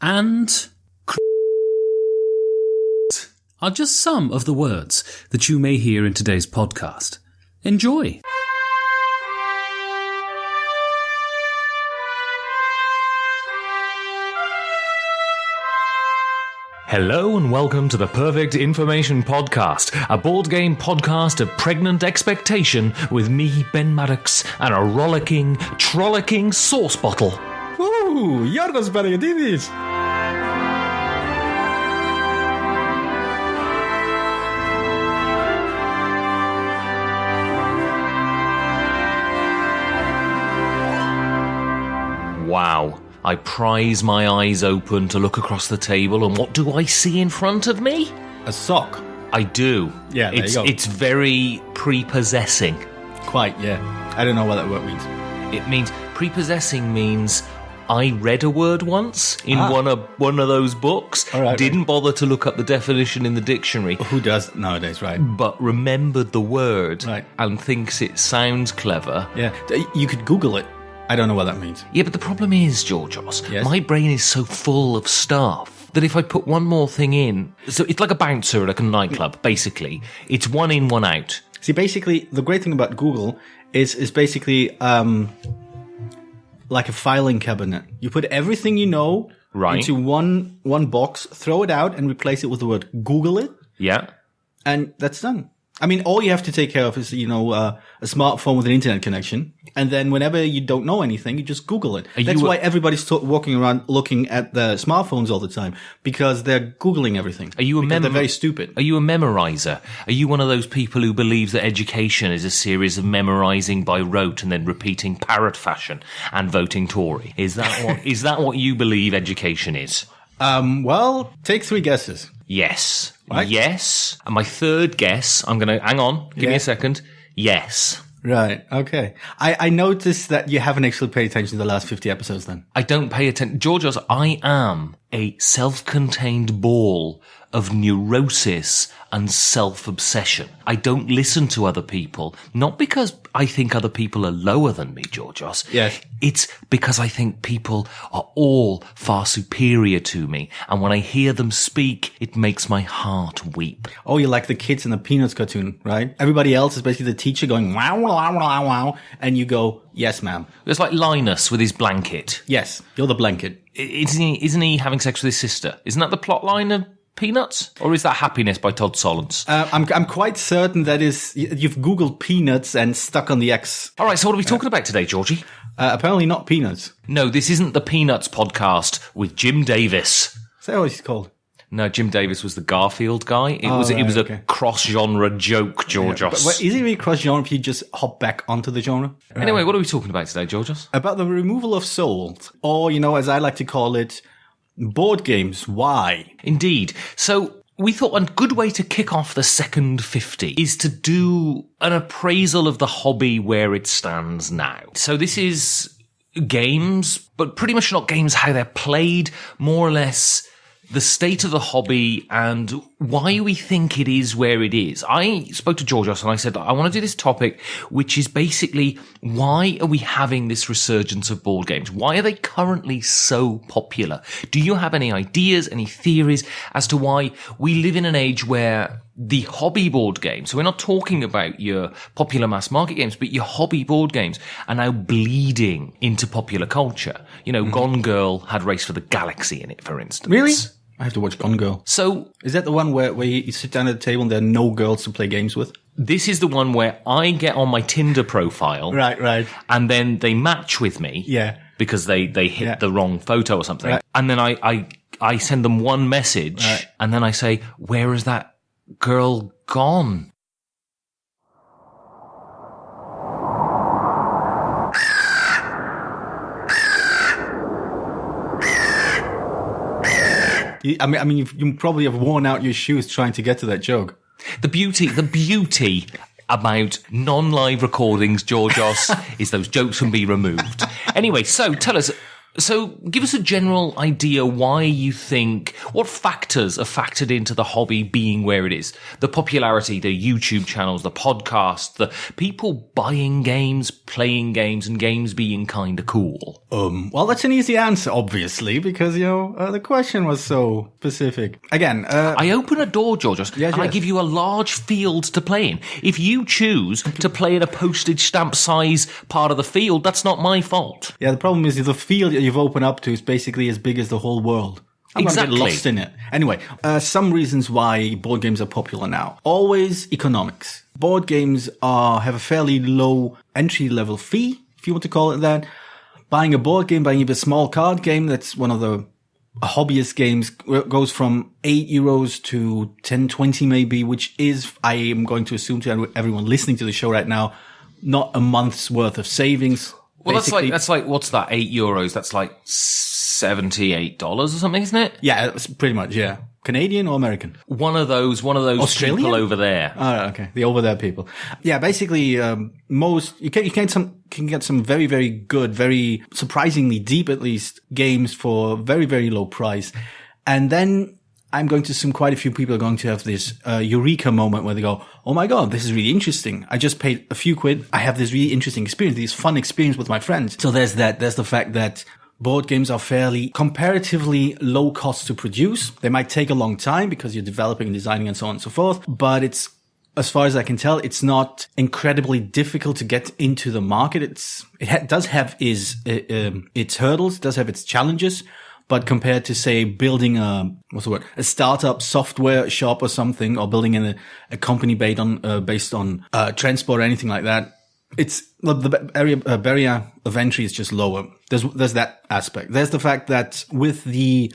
and are just some of the words that you may hear in today's podcast. Enjoy. Hello and welcome to the Perfect Information Podcast, a board game podcast of pregnant expectation with me, Ben Maddox, and a trollocking sauce bottle. Ooh, Jorgos Bergadidis! Wow. I prise my eyes open to look across the table, and what do I see in front of me? A sock. I do. Yeah, there you go. It's very prepossessing. Quite, yeah. I don't know what that word means. It means, prepossessing means I read a word once in one of those books, didn't bother to look up the definition in the dictionary. Who does nowadays, right? But remembered the word and thinks it sounds clever. Yeah, you could Google it. I don't know what that means. Yeah, but the problem is, Georgios, my brain is so full of stuff that if I put one more thing in... So it's like a bouncer at a nightclub, basically. It's one in, one out. See, basically, the great thing about Google is basically like a filing cabinet. You put everything you know into one box, throw it out, and replace it with the word Google it. Yeah. And that's done. I mean, all you have to take care of is, a smartphone with an internet connection. And then whenever you don't know anything, you just Google it. That's why everybody's walking around looking at the smartphones all the time, because they're Googling everything. They're very stupid. Are you a memorizer? Are you one of those people who believes that education is a series of memorizing by rote and then repeating parrot fashion and voting Tory? Is that what you believe education is? Well, take three guesses. Yes. Right? Yes. And my third guess, I'm going to... Hang on. Give me a second. Yes. Right. Okay. I noticed that you haven't actually paid attention to the last 50 episodes then. I don't pay attention. Georgios, I am a self-contained ball of neurosis and self-obsession. I don't listen to other people, not because I think other people are lower than me, Georgios. Yes. It's because I think people are all far superior to me, and when I hear them speak, it makes my heart weep. Oh, you're like the kids in the Peanuts cartoon, right? Everybody else is basically the teacher going, wow, wow, wow, wow, and you go, yes, ma'am. It's like Linus with his blanket. Yes, you're the blanket. Isn't he having sex with his sister? Isn't that the plot line of Peanuts? Or is that Happiness by Todd Solondz? I'm quite certain that is, you've Googled Peanuts and stuck on the X. All right, so what are we talking about today, Georgie? Apparently not Peanuts. No, this isn't the Peanuts podcast with Jim Davis. Is that what he's called? No, Jim Davis was the Garfield guy. It was a cross-genre joke, Georgios. But is it really cross-genre if you just hop back onto the genre? Anyway, what are we talking about today, Georgios? About the removal of souls, or, as I like to call it, board games. Why? Indeed. So we thought a good way to kick off the second 50 is to do an appraisal of the hobby where it stands now. So this is games, but pretty much not games how they're played, more or less the state of the hobby and why we think it is where it is. I spoke to Georgios and I said, I want to do this topic, which is basically, why are we having this resurgence of board games? Why are they currently so popular? Do you have any ideas, any theories as to why we live in an age where the hobby board games, so we're not talking about your popular mass market games, but your hobby board games are now bleeding into popular culture? Gone Girl had Race for the Galaxy in it, for instance. Really? I have to watch Gone Girl. So, is that the one where you sit down at the table and there are no girls to play games with? This is the one where I get on my Tinder profile. Right. And then they match with me. Yeah. Because they hit the wrong photo or something. Right. And then I send them one message. Right. And then I say, where is that girl gone? I mean, you probably have worn out your shoes trying to get to that joke. The beauty about non-live recordings, Georgios, is those jokes can be removed. Anyway, so tell us, So give us a general idea why you think, what factors are factored into the hobby being where it is? The popularity, the YouTube channels, the podcasts, the people buying games, playing games, and games being kind of cool. Well, that's an easy answer, obviously, because, the question was so specific. Again, I open a door, Georgios, and I give you a large field to play in. If you choose to play in a postage stamp size part of the field, that's not my fault. Yeah, the problem is the field you've opened up to is basically as big as the whole world. I'm going to get lost in it. Anyway, some reasons why board games are popular now. Always economics. Board games have a fairly low entry-level fee, if you want to call it that. Buying a board game, buying a small card game, that's one of the hobbyist games, goes from €8 to 10, 20 maybe, which is, I am going to assume to everyone listening to the show right now, not a month's worth of savings. Well, that's like, what's that? €8? That's like $78 or something, isn't it? Yeah, it's pretty much, yeah. Canadian or American? One of those Australian? people over there. Oh, okay. The over there people. Yeah, basically, you can get some very, very good, very surprisingly deep, at least, games for very, very low price. And then I'm going to assume quite a few people are going to have this eureka moment where they go, oh my God, this is really interesting. I just paid a few quid. I have this really interesting experience, this fun experience with my friends. So there's that. There's the fact that board games are fairly comparatively low cost to produce. They might take a long time because you're developing and designing and so on and so forth. But it's, as far as I can tell, it's not incredibly difficult to get into the market. It does have its hurdles, does have its challenges. But compared to, say, building a startup software shop or something, or building a company based on transport or anything like that, it's the barrier of entry is just lower. There's that aspect. There's the fact that with the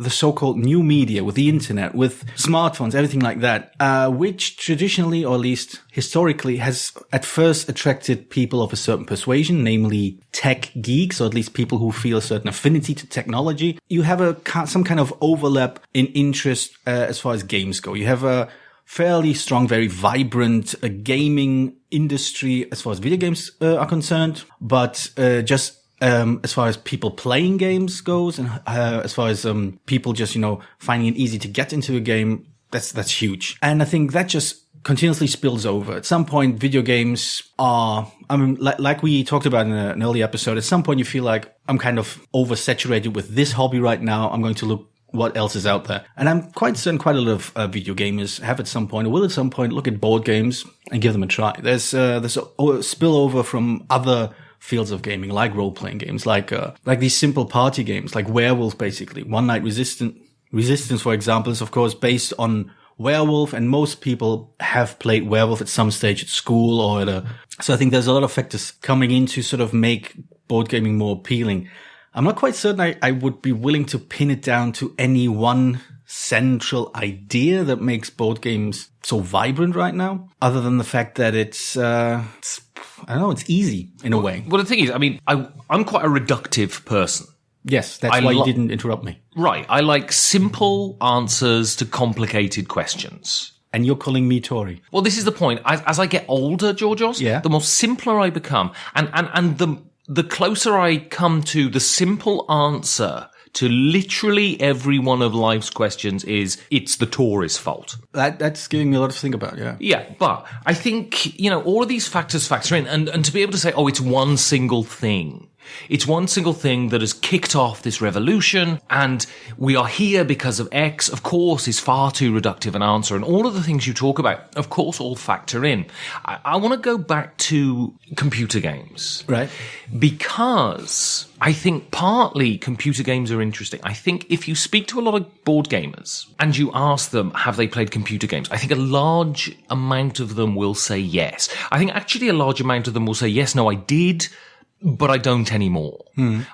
so-called new media, with the internet, with smartphones, everything like that, which traditionally, or at least historically, has at first attracted people of a certain persuasion, namely tech geeks, or at least people who feel a certain affinity to technology. You have some kind of overlap in interest as far as games go. You have a fairly strong, very vibrant gaming industry as far as video games are concerned, but as far as people playing games goes, and as far as people just finding it easy to get into a game, that's huge. And I think that just continuously spills over. At some point, video games are, like we talked about in an early episode, at some point you feel like I'm kind of oversaturated with this hobby right now. I'm going to look what else is out there. And I'm quite certain quite a lot of video gamers have at some point, or will at some point, look at board games and give them a try. There's a spillover from other fields of gaming, like role-playing games, like these simple party games, like Werewolf, basically. One Night Resistance, for example, is of course based on Werewolf, and most people have played Werewolf at some stage at school or so I think there's a lot of factors coming in to sort of make board gaming more appealing. I'm not quite certain I would be willing to pin it down to any one central idea that makes board games so vibrant right now, other than the fact that it's easy in a way. Well, the thing is, I'm quite a reductive person. Yes, that's why you didn't interrupt me. Right. I like simple answers to complicated questions. And you're calling me Tory. Well, this is the point. As I get older, Georgios, the more simpler I become. And the closer I come to the simple answer to literally every one of life's questions is, it's the Tories' fault. That's giving me a lot to think about, yeah. Yeah, but I think, all of these factors factor in. And to be able to say, it's one single thing. It's one single thing that has kicked off this revolution, and we are here because of X, of course, is far too reductive an answer. And all of the things you talk about, of course, all factor in. I want to go back to computer games. Right. Because I think partly computer games are interesting. I think if you speak to a lot of board gamers and you ask them, have they played computer games? I think a large amount of them will say yes. I think actually a large amount of them will say, yes, no, I did, but I don't anymore.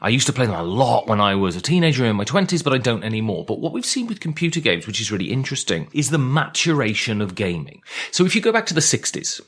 I used to play them a lot when I was a teenager in my 20s, but I don't anymore. But what we've seen with computer games, which is really interesting, is the maturation of gaming. So if you go back to the 60s,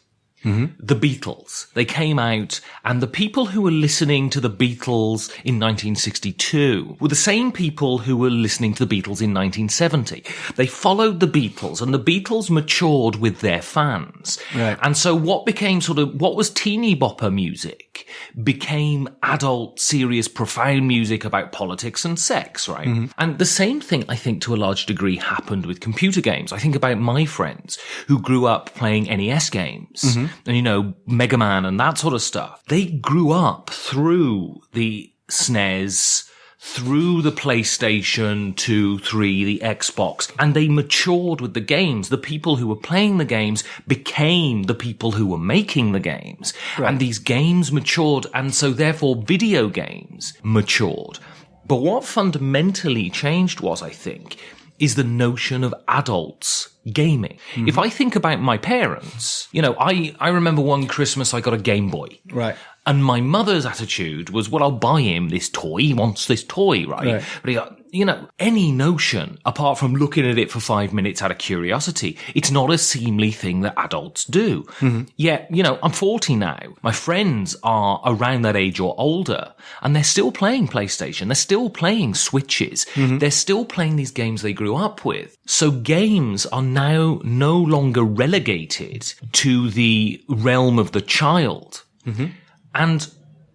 the Beatles, they came out, and the people who were listening to the Beatles in 1962 were the same people who were listening to the Beatles in 1970. They followed the Beatles, and the Beatles matured with their fans. Right. And so what became what was teeny bopper music music became adult, serious, profound music about politics and sex, right? Mm-hmm. And the same thing, I think, to a large degree happened with computer games. I think about my friends who grew up playing NES games and, you know, Mega Man and that sort of stuff. They grew up through the SNES, through the PlayStation 2, 3, the Xbox, and they matured with the games. The people who were playing the games became the people who were making the games. Right. And these games matured, and so therefore video games matured. But what fundamentally changed was, I think, is the notion of adults gaming. Mm-hmm. If I think about my parents, you know, I remember one Christmas I got a Game Boy. Right. And my mother's attitude was, well, I'll buy him this toy. He wants this toy, right? But he got, you know, any notion, apart from looking at it for 5 minutes out of curiosity, it's not a seemly thing that adults do. Mm-hmm. Yet, you know, I'm 40 now. My friends are around that age or older, and they're still playing PlayStation. They're still playing Switches. Mm-hmm. They're still playing these games they grew up with. So games are now no longer relegated to the realm of the child. Mm-hmm. And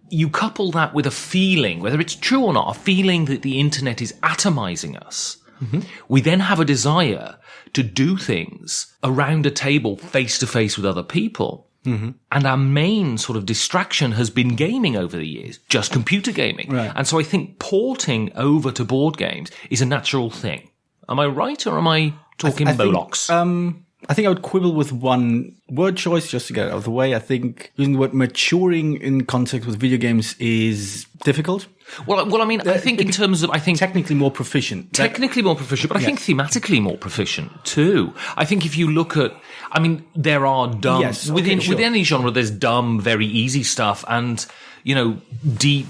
you couple that with a feeling, whether it's true or not, a feeling that the internet is atomizing us. Mm-hmm. We then have a desire to do things around a table face to face with other people. Mm-hmm. And our main sort of distraction has been gaming over the years, just computer gaming. Right. And so I think porting over to board games is a natural thing. Am I right, or am I talking bollocks? I think I would quibble with one word choice just to get it out of the way. I think using the word maturing in context with video games is difficult. Well, I mean, I think in terms of, I think technically more proficient. Technically more proficient, but I think thematically more proficient too. I think if you look at, I mean, there are dumb, within any genre, there's dumb, very easy stuff and, you know, deep,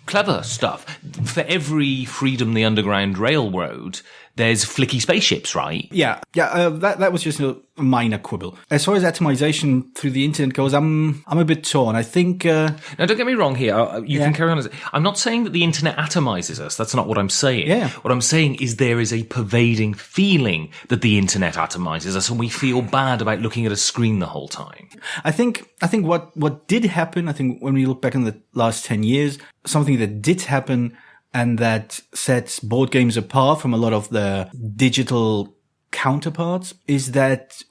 clever stuff. For every Freedom the Underground Railroad, there's flicky spaceships, right? Yeah. That was just a minor quibble. As far as atomization through the internet goes, I'm a bit torn. I think. Now, don't get me wrong here. You can carry on. I'm not saying that the internet atomizes us. That's not what I'm saying. Yeah. What I'm saying is there is a pervading feeling that the internet atomizes us, and we feel bad about looking at a screen the whole time. I think what did happen. I think when we look back in the last 10 years, something that did happen, and that sets board games apart from a lot of the digital counterparts, is that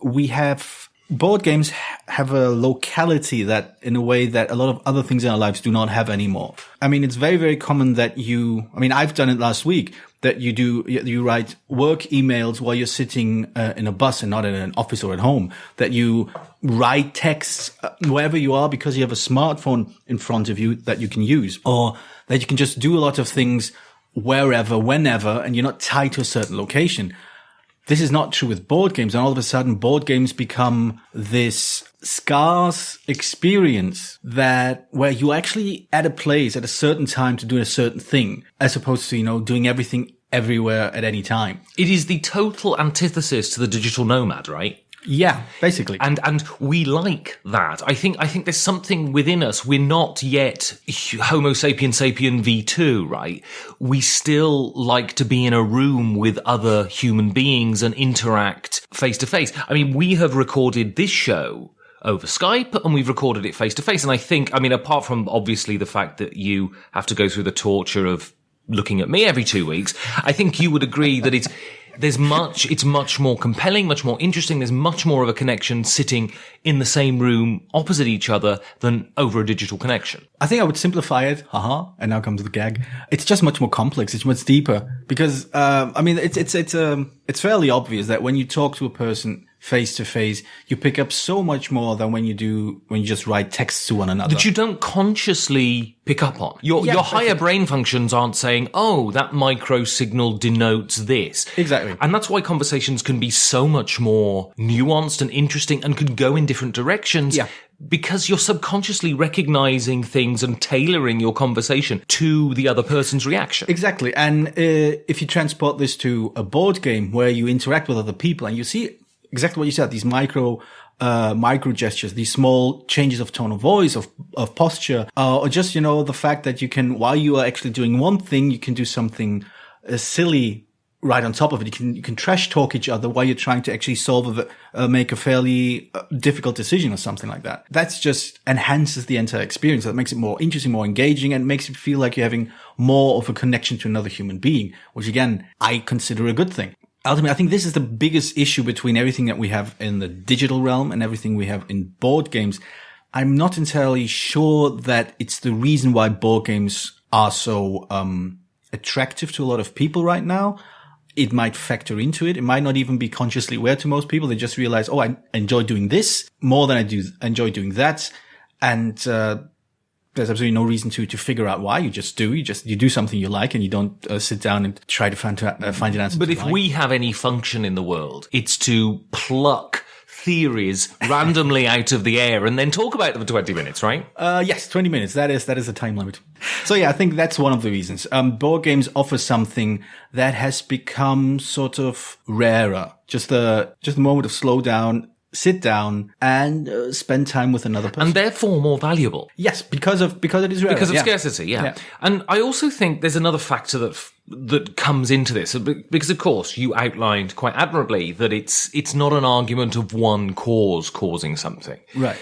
board games have a locality that, in a way that a lot of other things in our lives do not have anymore. I mean, it's very, very common that I've done it last week, that you write work emails while you're sitting in a bus and not in an office or at home, that you write texts wherever you are because you have a smartphone in front of you that you can use, or that you can just do a lot of things wherever, whenever, and you're not tied to a certain location. This is not true with board games, and all of a sudden board games become this scarce experience where you actually at a place at a certain time to do a certain thing, as opposed to, you know, doing everything everywhere at any time. It is the total antithesis to the digital nomad, right? Yeah, basically. And we like that. I think there's something within us. We're not yet Homo sapien sapien V2, right? We still like to be in a room with other human beings and interact face to face. I mean, we have recorded this show over Skype, and we've recorded it face to face. And I think, I mean, apart from obviously the fact that you have to go through the torture of looking at me every 2 weeks, I think you would agree that it's much more compelling, much more interesting. There's much more of a connection sitting in the same room opposite each other than over a digital connection. I think I would simplify it. And now comes the gag. It's just much more complex. It's much deeper because, I mean, it's fairly obvious that when you talk to a person face to face, you pick up so much more than when you just write texts to one another. That you don't consciously pick up on. Your higher brain functions aren't saying, oh, that micro signal denotes this. Exactly. And that's why conversations can be so much more nuanced and interesting and can go in different directions. Yeah. Because you're subconsciously recognizing things and tailoring your conversation to the other person's reaction. Exactly. And if you transport this to a board game where you interact with other people and you see exactly what you said, these micro gestures, these small changes of tone of voice, of posture, or just, you know, the fact that you can, while you are actually doing one thing, you can do something silly right on top of it. You can trash talk each other while you're trying to actually make a fairly difficult decision or something like that. That's just enhances the entire experience. That makes it more interesting, more engaging, and makes it feel like you're having more of a connection to another human being, which again, I consider a good thing. Ultimately, I think this is the biggest issue between everything that we have in the digital realm and everything we have in board games. I'm not entirely sure that it's the reason why board games are so attractive to a lot of people right now. It might factor into it. It might not even be consciously aware to most people. They just realize, oh, I enjoy doing this more than I enjoy doing that. And there's absolutely no reason to figure out why. You just do. You do something you like, and you don't sit down and try to find an answer. But if we have any function in the world, it's to pluck theories randomly out of the air and then talk about them for 20 minutes, right? Yes, 20 minutes. That is a time limit. So yeah, I think that's one of the reasons. Board games offer something that has become sort of rarer. Just the moment of slow down, sit down, and spend time with another person. And therefore more valuable. Yes, because it is rare. Because of scarcity, yeah. And I also think there's another factor that comes into this, because of course you outlined quite admirably that it's not an argument of one cause causing something. Right.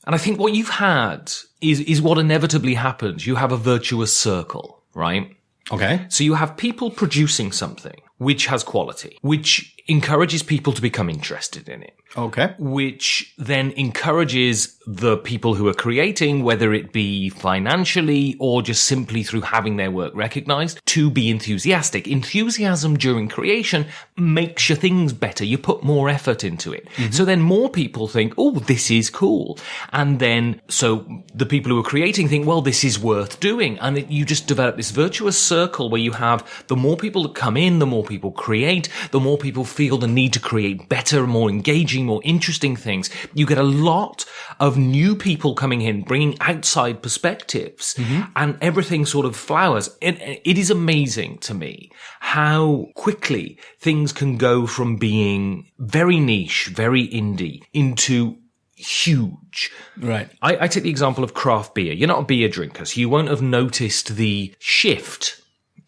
And I think what you've had is what inevitably happens. You have a virtuous circle, right? Okay. So you have people producing something which has quality, which encourages people to become interested in it. Okay. Which then encourages the people who are creating, whether it be financially or just simply through having their work recognized, to be enthusiastic. Enthusiasm during creation makes your things better. You put more effort into it. Mm-hmm. So then more people think, oh, this is cool. And then, so the people who are creating think, well, this is worth doing. And you just develop this virtuous circle where you have the more people that come in, the more people create, the more people feel the need to create better, more engaging, more interesting things. You get a lot of new people coming in, bringing outside perspectives, and everything sort of flowers. It is amazing to me how quickly things can go from being very niche, very indie, into huge. Right. I take the example of craft beer. You're not a beer drinker, so you won't have noticed the shift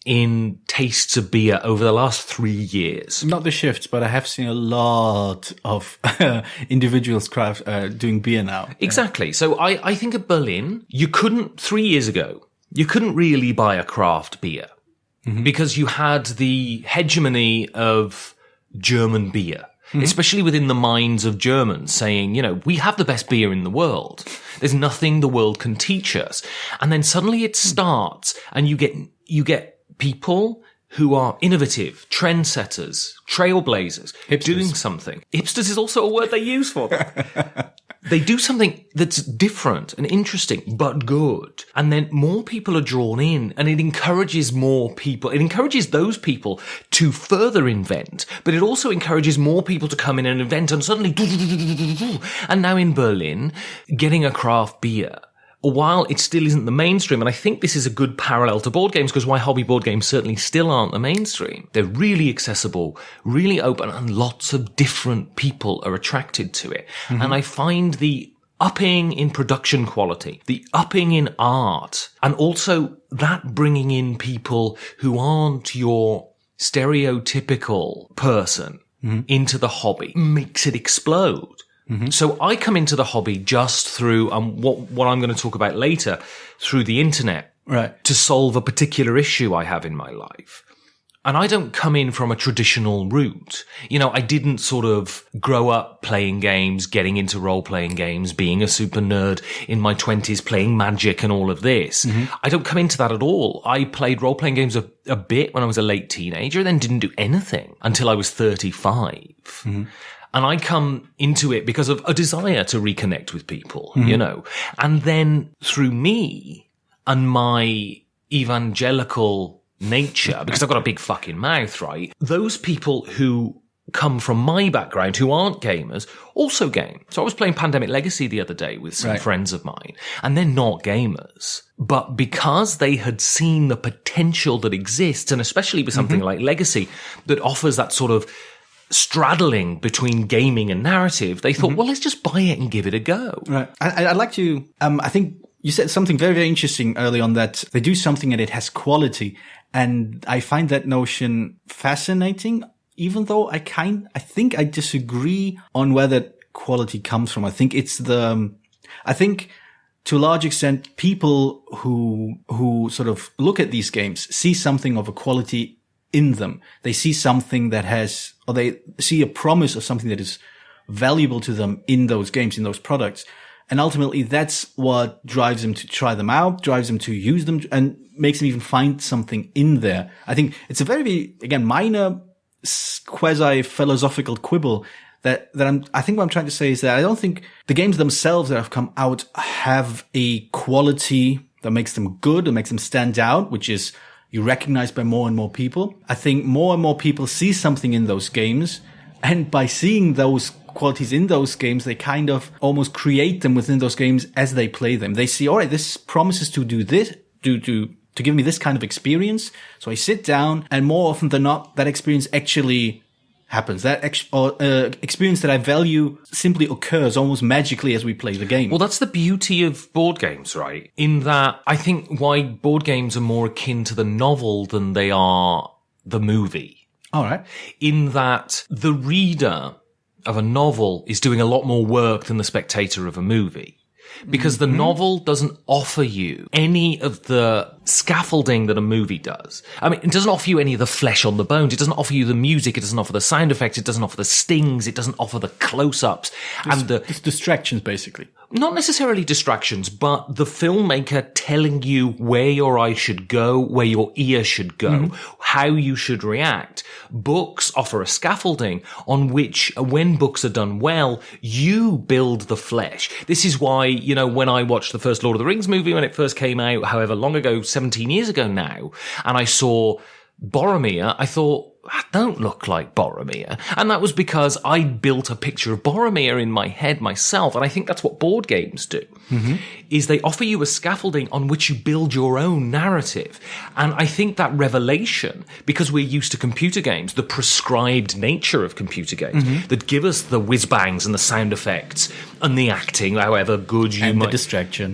in tastes of beer over the last 3 years. Not the shifts, but I have seen a lot of individuals doing beer now. Exactly. So I think at Berlin, 3 years ago, you couldn't really buy a craft beer because you had the hegemony of German beer. Especially within the minds of Germans saying, we have the best beer in the world. There's nothing the world can teach us. And then suddenly it starts and you get people who are innovative, trendsetters, trailblazers, doing something. Hipsters is also a word they use for them. They do something that's different and interesting, but good. And then more people are drawn in, and it encourages more people. It encourages those people to further invent, but it also encourages more people to come in and invent, and suddenly, and now in Berlin, getting a craft beer, while it still isn't the mainstream, and I think this is a good parallel to board games, because why hobby board games certainly still aren't the mainstream. They're really accessible, really open, and lots of different people are attracted to it. And I find the upping in production quality, the upping in art, and also that bringing in people who aren't your stereotypical person into the hobby makes it explode. So I come into the hobby just through what I'm going to talk about later, through the internet, right, to solve a particular issue I have in my life. And I don't come in from a traditional route. I didn't sort of grow up playing games, getting into role-playing games, being a super nerd in my 20s, playing Magic and all of this. I don't come into that at all. I played role-playing games a bit when I was a late teenager, then didn't do anything until I was 35. And I come into it because of a desire to reconnect with people, and then through me and my evangelical nature, because I've got a big fucking mouth, right? Those people who come from my background, who aren't gamers, also game. So I was playing Pandemic Legacy the other day with some friends of mine, and they're not gamers. But because they had seen the potential that exists, and especially with something like Legacy that offers that sort of straddling between gaming and narrative, they thought, well, let's just buy it and give it a go. Right. I'd like to, I think you said something very, very interesting early on, that they do something and it has quality. And I find that notion fascinating, even though I think I disagree on where that quality comes from. I think to a large extent, people who sort of look at these games see something of a quality in them. They see something or they see a promise of something that is valuable to them in those games, in those products. And ultimately, that's what drives them to try them out, drives them to use them, and makes them even find something in there. I think it's a very, again, minor quasi-philosophical quibble I think what I'm trying to say is that I don't think the games themselves that have come out have a quality that makes them good, that makes them stand out, which is you recognize by more and more people. I think more and more people see something in those games, and by seeing those qualities in those games, they kind of almost create them within those games as they play them. They see, all right, this promises to do this, to give me this kind of experience. So I sit down, and more often than not, that experience actually happens. That experience that I value simply occurs almost magically as we play the game. Well, that's the beauty of board games, right? In that, I think why board games are more akin to the novel than they are the movie. All right. In that the reader of a novel is doing a lot more work than the spectator of a movie. Because the novel doesn't offer you any of the scaffolding that a movie does. I mean, it doesn't offer you any of the flesh on the bones. It doesn't offer you the music. It doesn't offer the sound effects. It doesn't offer the stings. It doesn't offer the close-ups. It's distractions, basically. Not necessarily distractions, but the filmmaker telling you where your eye should go, where your ear should go, how you should react. Books offer a scaffolding on which, when books are done well, you build the flesh. This is why, when I watched the first Lord of the Rings movie when it first came out, however long ago, 17 years ago now, and I saw Boromir, I thought, that don't look like Boromir. And that was because I built a picture of Boromir in my head myself. And I think that's what board games do, is they offer you a scaffolding on which you build your own narrative. And I think that revelation, because we're used to computer games, the prescribed nature of computer games that give us the whiz-bangs and the sound effects and the acting, however good you might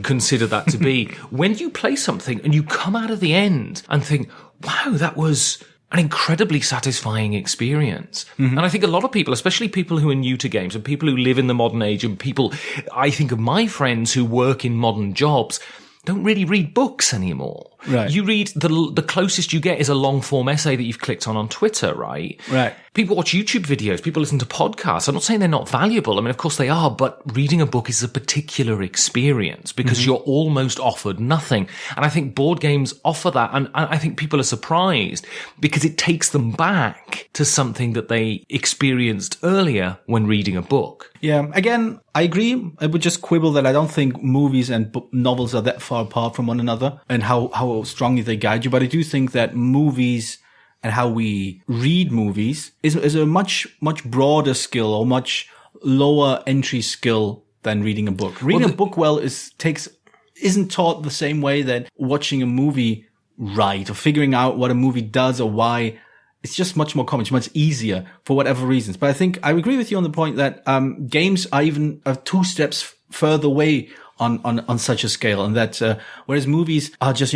consider that to be. When you play something and you come out of the end and think, wow, that was an incredibly satisfying experience. And I think a lot of people, especially people who are new to games and people who live in the modern age and people, I think of my friends who work in modern jobs, don't really read books anymore. Right. You read, the closest you get is a long form essay that you've clicked on Twitter, right? Right. People watch YouTube videos, people listen to podcasts. I'm not saying they're not valuable. I mean, of course they are, but reading a book is a particular experience because you're almost offered nothing. And I think board games offer that. And I think people are surprised because it takes them back to something that they experienced earlier when reading a book. Yeah. Again, I agree. I would just quibble that I don't think movies and novels are that far apart from one another and how strongly they guide you. But I do think that movies and how we read movies is a much broader skill or much lower entry skill than reading a book. Reading a book isn't taught the same way that watching a movie right or figuring out what a movie does or why. It's just much more common, much easier for whatever reasons. But I think I agree with you on the point that games are even 2 steps further away on such a scale, and that whereas movies are just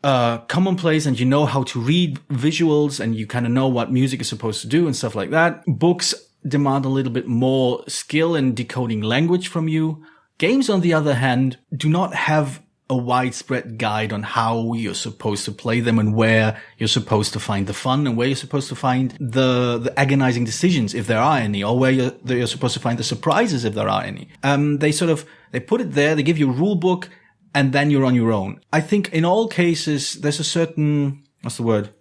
commonplace and you know how to read visuals and you kind of know what music is supposed to do and stuff like that. Books demand a little bit more skill in decoding language from you. Games, on the other hand, do not have a widespread guide on how you're supposed to play them and where you're supposed to find the fun and where you're supposed to find the agonizing decisions, if there are any, or where you're supposed to find the surprises, if there are any. They put it there, they give you a rule book, and then you're on your own. I think in all cases, there's a certain,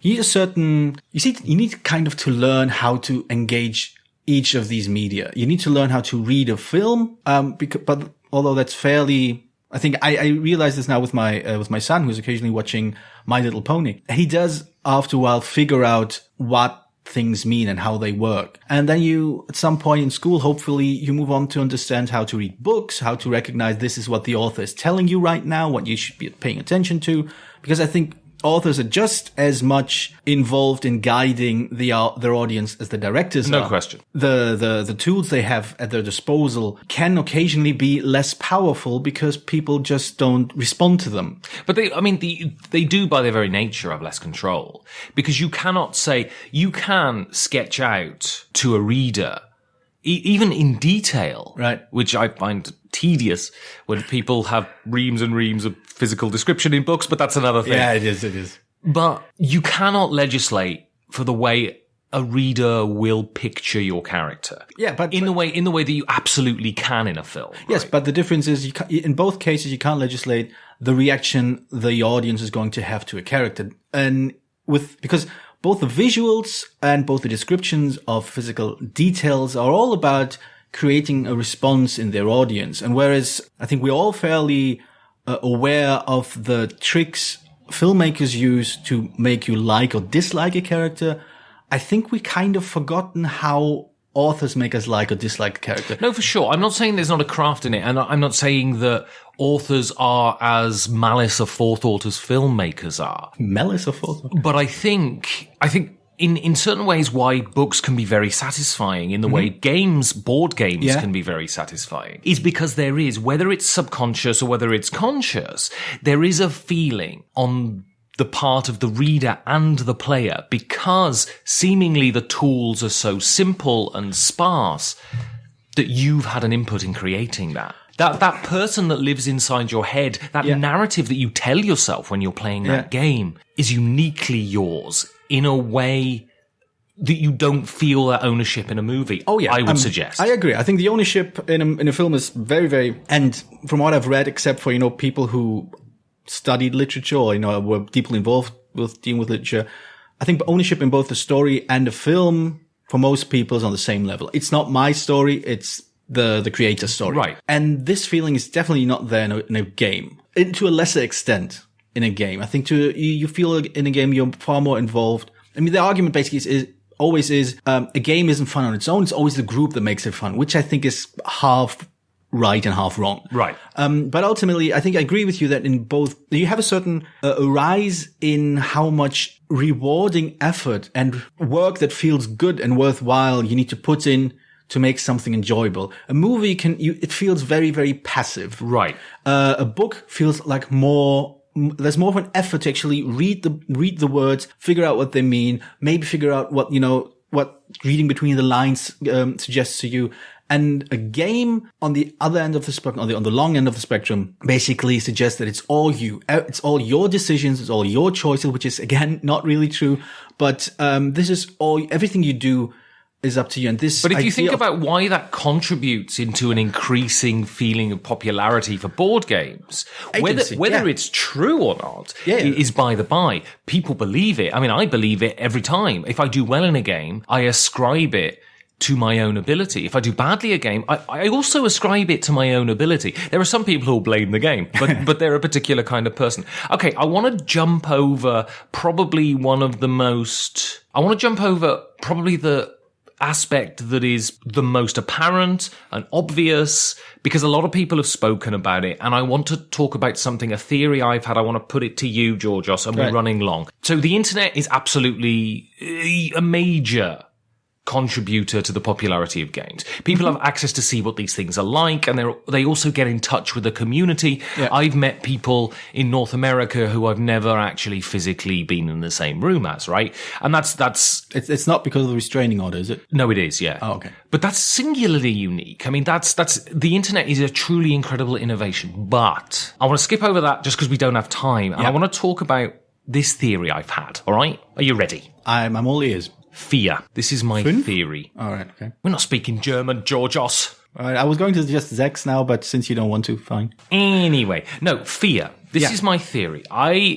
you need kind of to learn how to engage each of these media. You need to learn how to read a film, but although that's fairly, I think I realize this now with my son, who's occasionally watching My Little Pony. He does, after a while, figure out what things mean and how they work. And then you, at some point in school, hopefully you move on to understand how to read books, how to recognize this is what the author is telling you right now, what you should be paying attention to. Because I think authors are just as much involved in guiding their audience as the directors are. No question. The tools they have at their disposal can occasionally be less powerful because people just don't respond to them. But they do by their very nature have less control, because you cannot say, you can sketch out to a reader, even in detail, right? Which I find tedious when people have reams and reams of physical description in books, but that's another thing. Yeah, it is. But you cannot legislate for the way a reader will picture your character. Yeah, but in the way that you absolutely can in a film. Yes, right? but the difference is in both cases you can't legislate the reaction the audience is going to have to a character, and because both the visuals and both the descriptions of physical details are all about creating a response in their audience. And whereas I think we're all fairly aware of the tricks filmmakers use to make you like or dislike a character, I think we kind of forgotten how authors make us like or dislike a character. No, for sure. I'm not saying there's not a craft in it, and I'm not saying that authors are as malice aforethought as filmmakers are. Malice aforethought? But I think in certain ways why books can be very satisfying in the way board games can be very satisfying is because there is, whether it's subconscious or whether it's conscious, there is a feeling on the part of the reader and the player, because seemingly the tools are so simple and sparse that you've had an input in creating that. That person that lives inside your head, that narrative that you tell yourself when you're playing that game is uniquely yours in a way that you don't feel that ownership in a movie. Oh, yeah. I would suggest. I agree. I think the ownership in a film is very, very, and from what I've read, except for, people who studied literature or, were deeply involved with dealing with literature, I think ownership in both the story and the film for most people is on the same level. It's not my story. It's the creator's story. Right. And this feeling is definitely not there in a game. To a lesser extent in a game. I think you feel in a game you're far more involved. I mean, the argument basically always is a game isn't fun on its own. It's always the group that makes it fun, which I think is half right and half wrong. Right. But ultimately, I think I agree with you that in both, you have a certain a rise in how much rewarding effort and work that feels good and worthwhile you need to put in to make something enjoyable. A movie it feels very, very passive. Right. A book feels like there's more of an effort to actually read the words, figure out what they mean, maybe figure out what reading between the lines suggests to you. And a game on the other end of the spectrum, on the long end of the spectrum, basically suggests that it's all you. It's all your decisions. It's all your choices, which is again not really true. But this is everything you do is up to you. And but if you think about why that contributes into an increasing feeling of popularity for board games, whether it's true or not is by the by. People believe it. I mean, I believe it every time. If I do well in a game, I ascribe it to my own ability. If I do badly a game, I also ascribe it to my own ability. There are some people who will blame the game, but they're a particular kind of person. Okay, I want to jump over probably the aspect that is the most apparent and obvious, because a lot of people have spoken about it, and I want to talk about a theory I've had. I want to put it to you, Georgios, and we're running long. So the internet is absolutely a major contributor to the popularity of games. People have access to see what these things are like, and they also get in touch with the community. Yeah. I've met people in North America who I've never actually physically been in the same room as, right? And that's it's not because of the restraining order, is it? No, it is, yeah. Oh, okay. But that's singularly unique. I mean, that's the internet is a truly incredible innovation. But I want to skip over that just because we don't have time, and I want to talk about this theory I've had. All right, are you ready? I'm all ears. Fear. This is my theory. All right, okay. We're not speaking German, Georgios. All right, I was going to suggest Zex now, but since you don't want to, fine. Anyway, no, fear. This is my theory.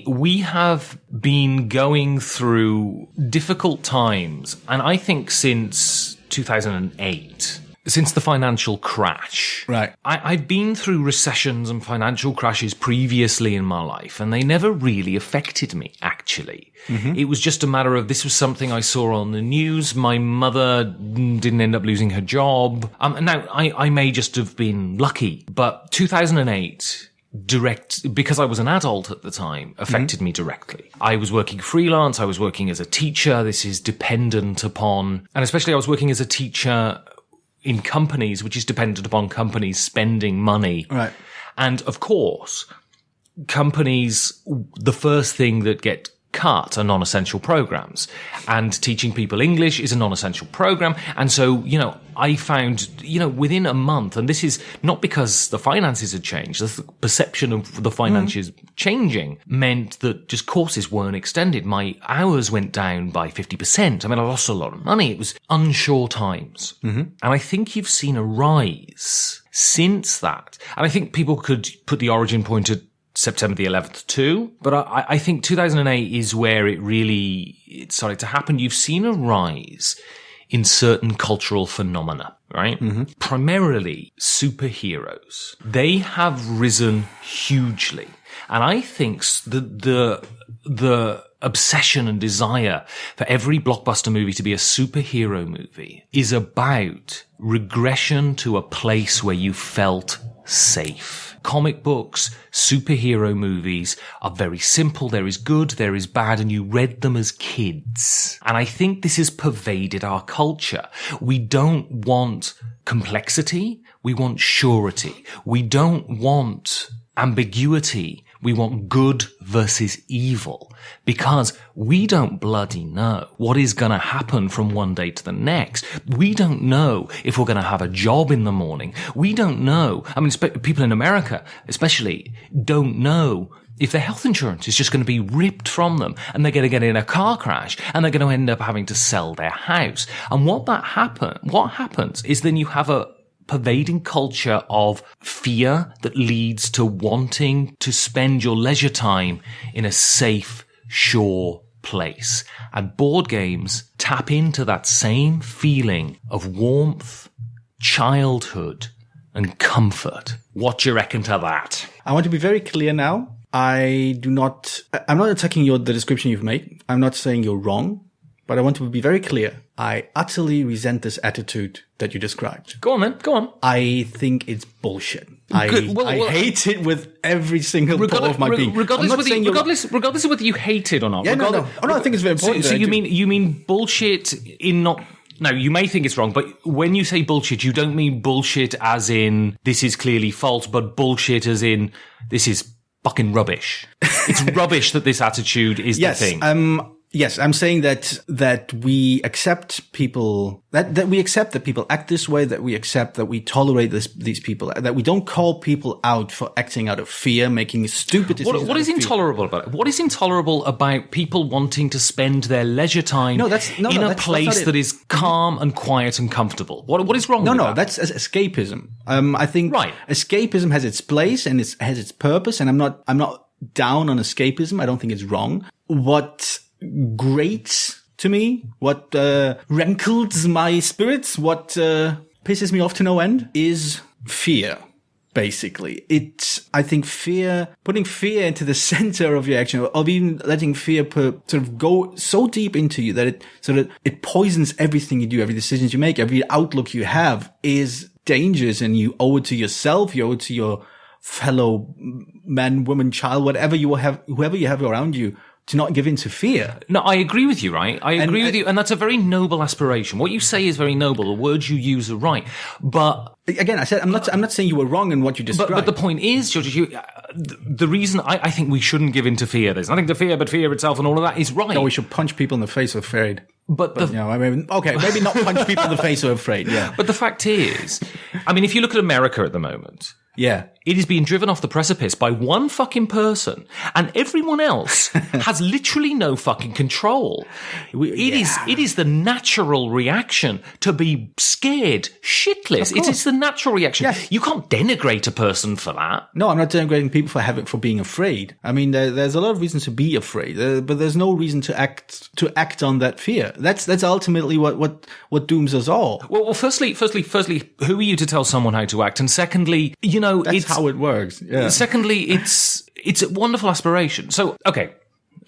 We have been going through difficult times, and I think since 2008, since the financial crash. Right. I've been through recessions and financial crashes previously in my life, and they never really affected me, actually. Mm-hmm. It was just a matter of, this was something I saw on the news. My mother didn't end up losing her job. Now, I may just have been lucky, but 2008 because I was an adult at the time, affected me directly. I was working freelance. I was working as a teacher. This is dependent upon, and especially I was working as a teacher in companies, which is dependent upon companies spending money. Right. And of course, companies, the first thing that get cut are non-essential programs, and teaching people English is a non-essential program. And so, I found, within a month, and this is not because the finances had changed, the perception of the finances changing meant that just courses weren't extended. My hours went down by 50%. I mean, I lost a lot of money. It was unsure times. And I think you've seen a rise since that. And I think people could put the origin point at September the 11th too, but I think 2008 is where it started to happen. You've seen a rise in certain cultural phenomena, right? Primarily superheroes. They have risen hugely. And I think the obsession and desire for every blockbuster movie to be a superhero movie is about regression to a place where you felt safe. Comic books, superhero movies are very simple. There is good, there is bad, and you read them as kids. And I think this has pervaded our culture. We don't want complexity. We want surety. We don't want ambiguity. We want good versus evil, because we don't bloody know what is going to happen from one day to the next. We don't know if we're going to have a job in the morning. We don't know. I mean, people in America especially don't know if their health insurance is just going to be ripped from them and they're going to get in a car crash and they're going to end up having to sell their house. And what happens is then you have a pervading culture of fear that leads to wanting to spend your leisure time in a safe, sure place. And board games tap into that same feeling of warmth, childhood, and comfort. What do you reckon to that? I want to be very clear now. I'm not attacking the description you've made. I'm not saying you're wrong, but I want to be very clear. I utterly resent this attitude that you described. Go on, then. Go on. I think it's bullshit. I hate it with every single part of my being. Regardless of whether you hate it or not. Yeah, no. I think it's very important. So you mean bullshit in not... No, you may think it's wrong, but when you say bullshit, you don't mean bullshit as in this is clearly false, but bullshit as in this is fucking rubbish. It's rubbish that this attitude is the thing. Yes, I'm saying that we accept people, that we accept that people act this way, that we accept that we tolerate these people, that we don't call people out for acting out of fear, making stupid decisions. What is intolerable about it? What is intolerable about people wanting to spend their leisure time in a place that is calm and quiet and comfortable? What is wrong with that? No, that's escapism. I think escapism has its place and it has its purpose, and I'm not down on escapism. I don't think it's wrong. What grates to me, what rankles my spirits, what pisses me off to no end is fear, basically. I think putting fear into the center of your action, or even letting fear sort of go so deep into you that it poisons everything you do, every decision you make, every outlook you have is dangerous, and you owe it to yourself, you owe it to your fellow man, woman, child, whoever you have around you, to not give in to fear. No, I agree with you, right? I agree with you. And that's a very noble aspiration. What you say is very noble. The words you use are right. But again, I'm not saying you were wrong in what you described. But the point is, George, the reason I think we shouldn't give in to fear, there's nothing to fear but fear itself, and all of that is right. No, we should punch people in the face who are afraid. Maybe not punch people in the face who are afraid, yeah. But the fact is, I mean, if you look at America at the moment, yeah, it is being driven off the precipice by one fucking person, and everyone else has literally no fucking control. It is the natural reaction to be scared shitless. It is the natural reaction. Yes. You can't denigrate a person for that. No, I'm not denigrating people for being afraid. I mean, there's a lot of reasons to be afraid, but there's no reason to act on that fear. That's ultimately what dooms us all. Well, firstly, who are you to tell someone how to act? And secondly, that's how it works. Yeah. Secondly, it's a wonderful aspiration. So, okay,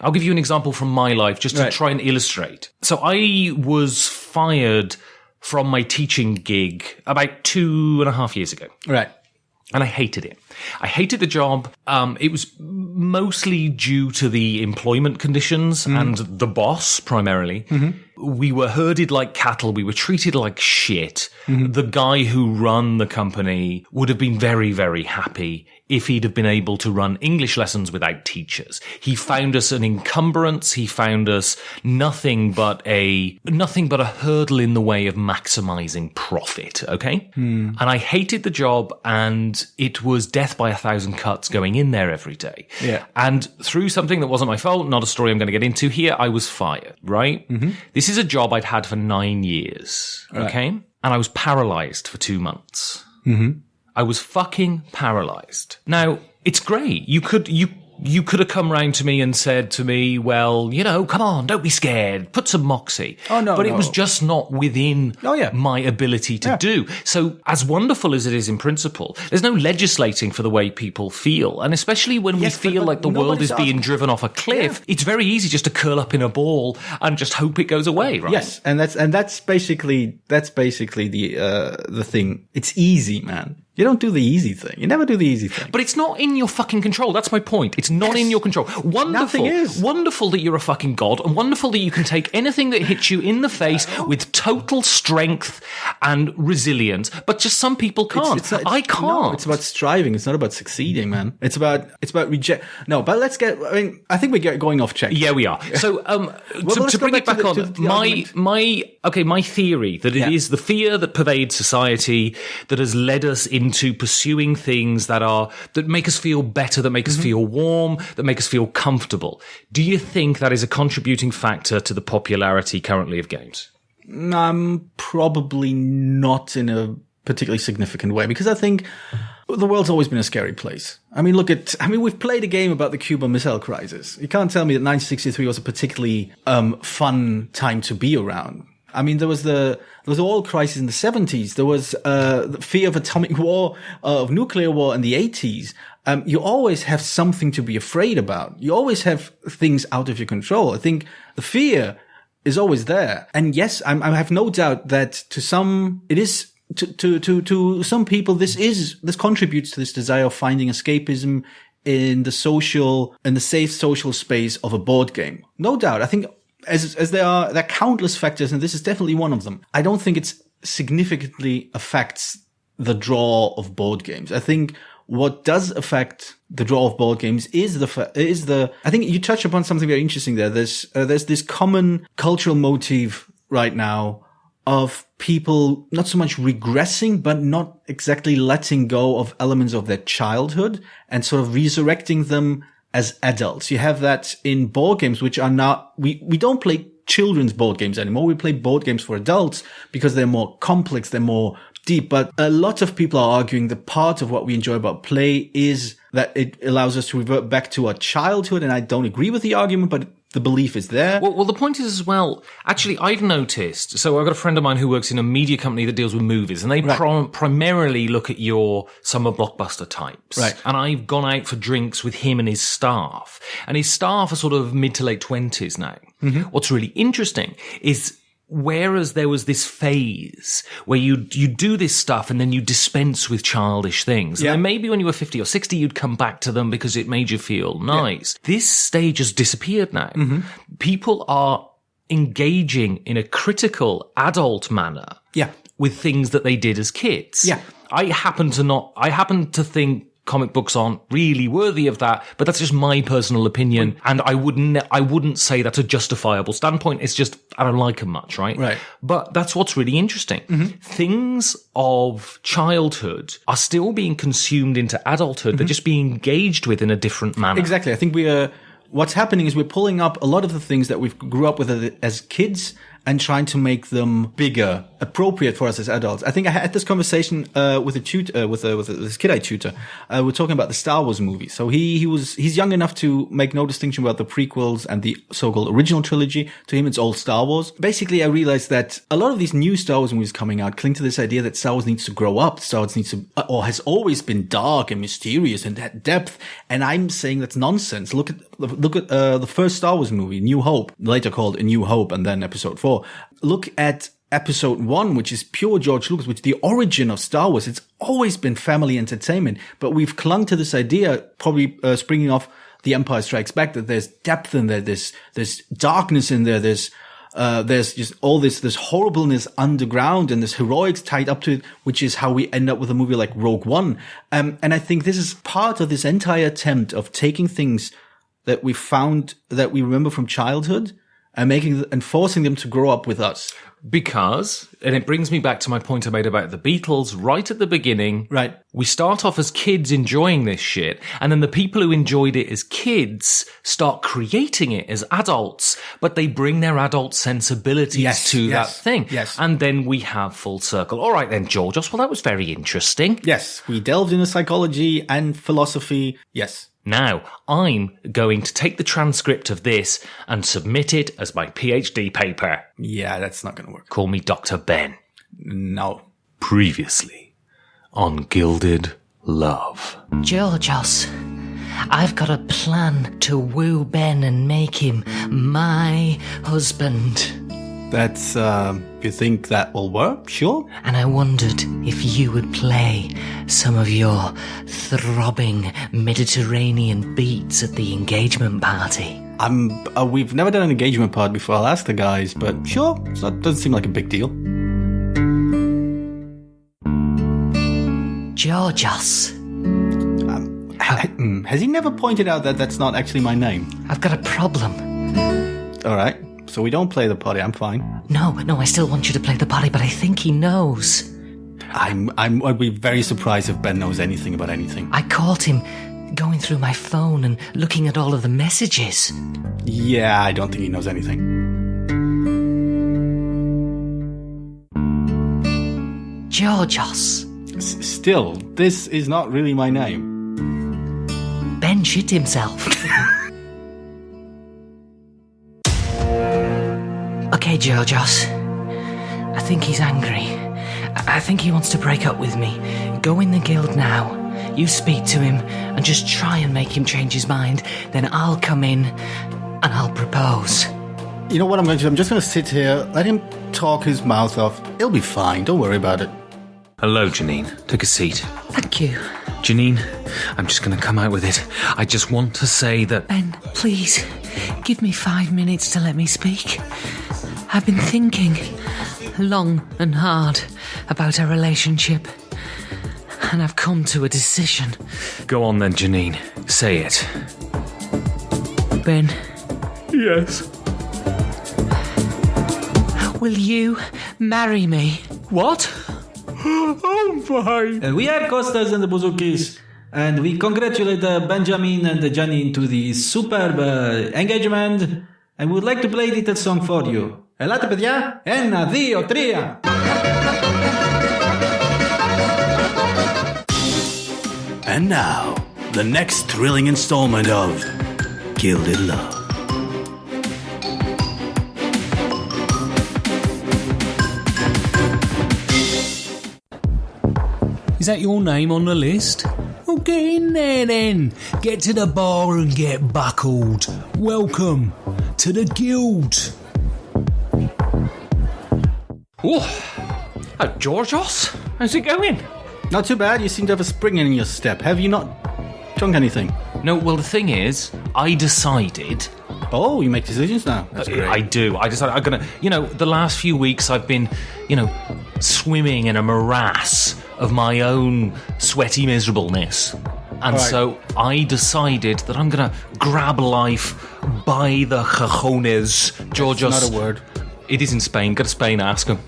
I'll give you an example from my life just to try and illustrate. So I was fired from my teaching gig about 2.5 years ago. Right. And I hated it. I hated the job. It was mostly due to the employment conditions and the boss, primarily. We were herded like cattle. We were treated like shit. The guy who ran the company would have been very, very happy if he'd have been able to run English lessons without teachers. He found us an encumbrance. He found us nothing but a hurdle in the way of maximizing profit. Okay. And I hated the job, and it was death by 1,000 cuts going in there every day. Yeah. And through something that wasn't my fault, not a story I'm going to get into here, I was fired, right? This is a job I'd had for 9 years. Okay. And I was paralyzed for 2 months. I was fucking paralyzed. Now, it's great. You could have come round to me and said to me, well, come on, don't be scared. Put some moxie. Oh, no. But it was just not within my ability to do. So as wonderful as it is in principle, there's no legislating for the way people feel. And especially when we feel like the world is being driven off a cliff, it's very easy just to curl up in a ball and just hope it goes away, right? Yes. And that's basically the thing. It's easy, man. You don't do the easy thing. You never do the easy thing. But it's not in your fucking control. That's my point. It's not in your control. Wonderful. Nothing is. Wonderful that you're a fucking god, and wonderful that you can take anything that hits you in the face with total strength and resilience. But just some people can't. I can't. No, it's about striving. It's not about succeeding, man. It's about reject. No, but let's get. I think we're going off track. Yeah, we are. So, to bring it back on, my theory that it is the fear that pervades society that has led us into pursuing things that make us feel better, that make us feel warm, that make us feel comfortable. Do you think that is a contributing factor to the popularity currently of games? Probably not in a particularly significant way, because I think the world's always been a scary place. We've played a game about the Cuban Missile Crisis. You can't tell me that 1963 was a particularly fun time to be around. There was the oil crisis in the 70s. There was the fear of atomic war, of nuclear war in the 80s. You always have something to be afraid about. You always have things out of your control. I think the fear is always there. And yes, I have no doubt that to some, it is to some people, this contributes to this desire of finding escapism in the safe social space of a board game. No doubt. I think as there are countless factors, and this is definitely one of them. I don't think it significantly affects the draw of board games. I think what does affect the draw of board games is I think you touch upon something very interesting there. There's this common cultural motive right now of people not so much regressing, but not exactly letting go of elements of their childhood and sort of resurrecting them as adults. You have that in board games, which are not, we don't play children's board games anymore. We play board games for adults because they're more complex, they're more deep. But a lot of people are arguing that part of what we enjoy about play is that it allows us to revert back to our childhood. And I don't agree with the argument, but the belief is there. Well, the point is as well, actually, I've noticed, so I've got a friend of mine who works in a media company that deals with movies, and they primarily look at your summer blockbuster types. Right. And I've gone out for drinks with him and his staff. And his staff are sort of mid to late 20s now. What's really interesting is, whereas there was this phase where you do this stuff and then you dispense with childish things. Yeah. And then maybe when you were 50 or 60, you'd come back to them because it made you feel nice. Yeah. This stage has disappeared now. People are engaging in a critical adult manner with things that they did as kids. Yeah. I happen to think comic books aren't really worthy of that, but that's just my personal opinion. And I wouldn't say that's a justifiable standpoint. It's just, I don't like them much, right? Right. But that's what's really interesting. Things of childhood are still being consumed into adulthood. They're just being engaged with in a different manner. Exactly. I think what's happening is we're pulling up a lot of the things that we grew up with as kids and trying to make them bigger, appropriate for us as adults. I think I had this conversation with a tutor, with this kid I tutor. We're talking about the Star Wars movie. So he's young enough to make no distinction about the prequels and the so-called original trilogy. To him, it's all Star Wars. Basically, I realized that a lot of these new Star Wars movies coming out cling to this idea that Star Wars needs to grow up. Star Wars needs to, or has always been dark and mysterious and had depth. And I'm saying that's nonsense. Look at the first Star Wars movie, New Hope, later called A New Hope, and then Episode 4. Look at Episode 1, which is pure George Lucas, which is the origin of Star Wars. It's always been family entertainment, but we've clung to this idea, probably springing off The Empire Strikes Back, that there's depth in there, there's darkness in there, there's just all this horribleness underground and this heroics tied up to it, which is how we end up with a movie like Rogue One. And I think this is part of this entire attempt of taking things that we found, that we remember from childhood, and forcing them to grow up with us. Because, and it brings me back to my point I made about the Beatles right at the beginning. Right. We start off as kids enjoying this shit, and then the people who enjoyed it as kids start creating it as adults, but they bring their adult sensibilities to that thing. Yes. And then we have full circle. All right then, Georgios. Well, that was very interesting. Yes. We delved into psychology and philosophy. Yes. Now, I'm going to take the transcript of this and submit it as my PhD paper. Yeah, that's not going to work. Call me Dr. Ben. No. Previously on Gilded Love. Georgios, I've got a plan to woo Ben and make him my husband. That's, you think that will work? Sure. And I wondered if you would play some of your throbbing Mediterranean beats at the engagement party. We've never done an engagement party before. I'll ask the guys, but sure. Doesn't seem like a big deal. Georgios. Has he never pointed out that that's not actually my name? I've got a problem. All right. So we don't play the party. I'm fine. No, I still want you to play the party, but I think he knows. I'd be very surprised if Ben knows anything about anything. I caught him going through my phone and looking at all of the messages. Yeah, I don't think he knows anything. Georgios. Still, this is not really my name. Ben shit himself. Okay, Georgios. I think he's angry. I think he wants to break up with me. Go in the guild now. You speak to him and just try and make him change his mind. Then I'll come in and I'll propose. You know what I'm going to do? I'm just going to sit here, let him talk his mouth off. He'll be fine. Don't worry about it. Hello, Janine. Take a seat. Thank you. Janine, I'm just going to come out with it. I just want to say that... Ben, please, give me 5 minutes to let me speak. I've been thinking long and hard about our relationship, and I've come to a decision. Go on then, Janine. Say it. Ben. Yes? Will you marry me? What? I'm fine. We are Costas and the Buzukis, and we congratulate Benjamin and Janine to the superb engagement, and we would like to play a little song for you. Ελάτε παιδιά, 1, 2, 3. And now, the next thrilling installment of Gilded Love. Is that your name on the list? Well, get in there then. Get to the bar and get buckled. Welcome to the guild. Oh, Georgios? How's it going? Not too bad. You seem to have a spring in your step. Have you not drunk anything? No, well, the thing is, I decided... Oh, you make decisions now. That's great. I do. I decided I'm going to... the last few weeks I've been, swimming in a morass of my own sweaty miserableness. And right. So I decided that I'm going to grab life by the cojones. Georgios... It's not a word. It is in Spain. Go to Spain, ask him.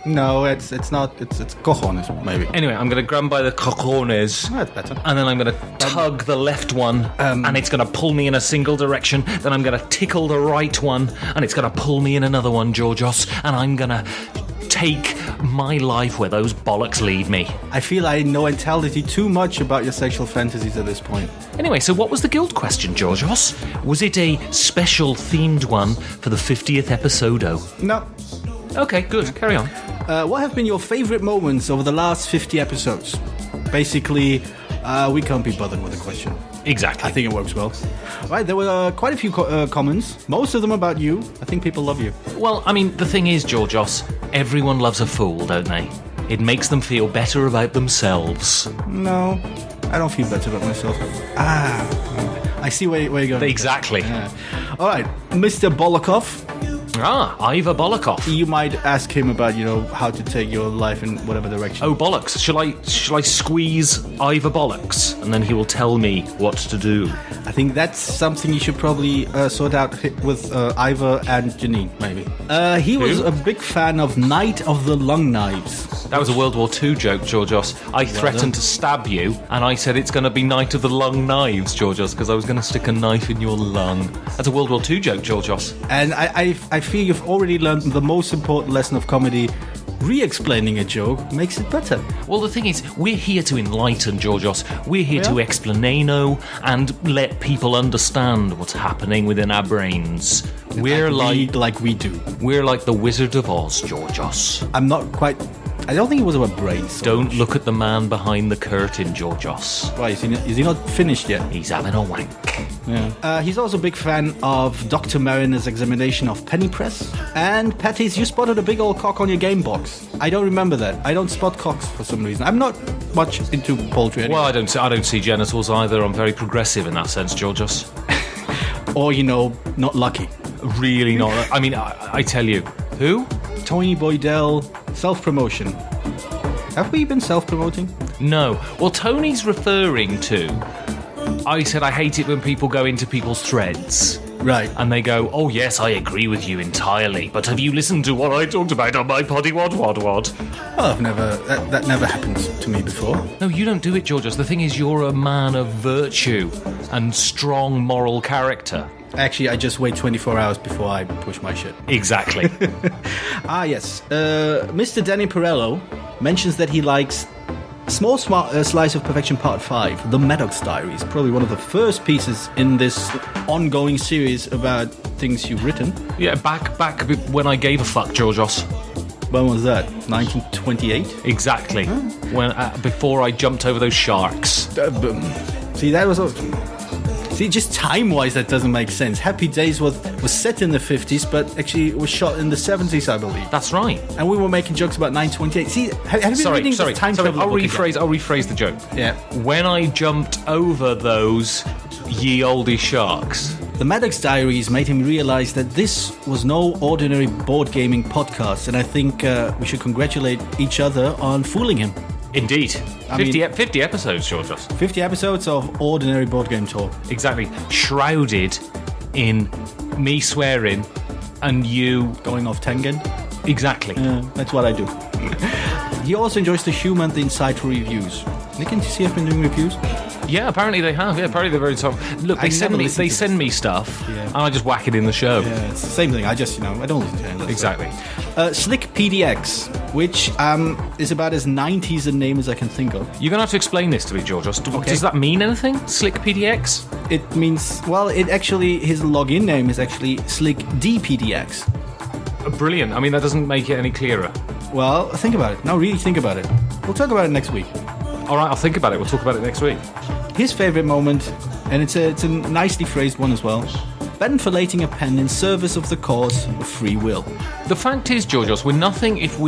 No, it's not. It's cojones, maybe. Anyway, I'm going to grab him by the cojones. Oh, that's better. And then I'm going to tug the left one, and it's going to pull me in a single direction. Then I'm going to tickle the right one, and it's going to pull me in another one, Georgios. And I'm going to take my life where those bollocks lead me. I feel I know entirely too much about your sexual fantasies at this point. Anyway, so what was the guild question, Georgios? Was it a special themed one for the 50th episode? No. Okay, good. Carry on. What have been your favourite moments over the last 50 episodes? Basically, we can't be bothered with the question. Exactly. I think it works well. Right, there were quite a few comments. Most of them about you. I think people love you. Well, I mean, the thing is, Georgios, Everyone loves a fool, don't they? It makes them feel better about themselves. No, I don't feel better about myself. I see where you're going. Exactly. Yeah. All right, Mr. Bolokov. Ivor Bolokov. You might ask him about, how to take your life in whatever direction. Oh, bollocks. Shall I squeeze Ivor Bollocks? And then he will tell me what to do. I think that's something you should probably sort out with Ivor and Janine, maybe. He was a big fan of Night of the Lung Knives. That was a World War II joke, Georgios. I threatened to stab you, and I said it's going to be Night of the Lung Knives, Georgios, because I was going to stick a knife in your lung. That's a World War II joke, Georgios. And I feel you've already learned the most important lesson of comedy. Re-explaining a joke makes it better. Well, the thing is, we're here to enlighten, Georgios. We're here to explanano and let people understand what's happening within our brains. We're like we do. We're like the Wizard of Oz, Georgios. I don't think it was about brains. Don't look at the man behind the curtain, Georgios. Why, is he not finished yet? He's having a wank. Yeah. He's also a big fan of Dr. Mariner's examination of Penny Press. And Patties, you spotted a big old cock on your game box. I don't remember that. I don't spot cocks for some reason. I'm not much into poultry anyway. Well, I don't see genitals either. I'm very progressive in that sense, Georgios. Or, not lucky. Really not. I mean, I tell you. Who? Tony Boydell, self-promotion. Have we been self-promoting? No. Well, Tony's referring to... I said I hate it when people go into people's threads. Right. And they go, oh yes, I agree with you entirely, but have you listened to what I talked about on my poddy wad? Well, that never happened to me before. No, you don't do it, Georgios. The thing is, you're a man of virtue and strong moral character. Actually, I just wait 24 hours before I push my shit. Exactly. Yes. Mr. Danny Perello mentions that he likes Small Slice of Perfection Part 5, The Maddox Diaries. Probably one of the first pieces in this ongoing series about things you've written. Yeah, back when I gave a fuck, Georgios. When was that? 1928? Exactly. When before I jumped over those sharks. See, that was... See, just time-wise, that doesn't make sense. Happy Days was set in the 50s, but actually it was shot in the 70s, I believe. That's right. And we were making jokes about 928. See, have you been reading this time travel I'll book rephrase the joke. Yeah. When I jumped over those ye olde sharks. The Maddox Diaries made him realize that this was no ordinary board gaming podcast, and I think we should congratulate each other on fooling him. Indeed. 50 episodes, Georgios. 50 episodes of ordinary board game talk. Exactly. Shrouded in me swearing and you... going off Tengen. Exactly. That's what I do. He also enjoys the humor and the insightful reviews. Nick and TC have been doing reviews? Yeah, apparently they have. Yeah, apparently they're very tough. Look, they send me stuff, and I just whack it in the show. Yeah, it's the same thing. I just, I don't listen to it. Exactly. Slick PDX, which is about as 90s a name as I can think of. You're going to have to explain this to me, Georgios. Okay. Does that mean anything? Slick PDX? It means, his login name is actually Slick DPDX. Brilliant. I mean, that doesn't make it any clearer. Well, think about it. Now really think about it. We'll talk about it next week. All right, I'll think about it. We'll talk about it next week. His favourite moment, and it's a nicely phrased one as well, Ben filleting a pen in service of the cause of free will. The fact is, Georgios, we're nothing if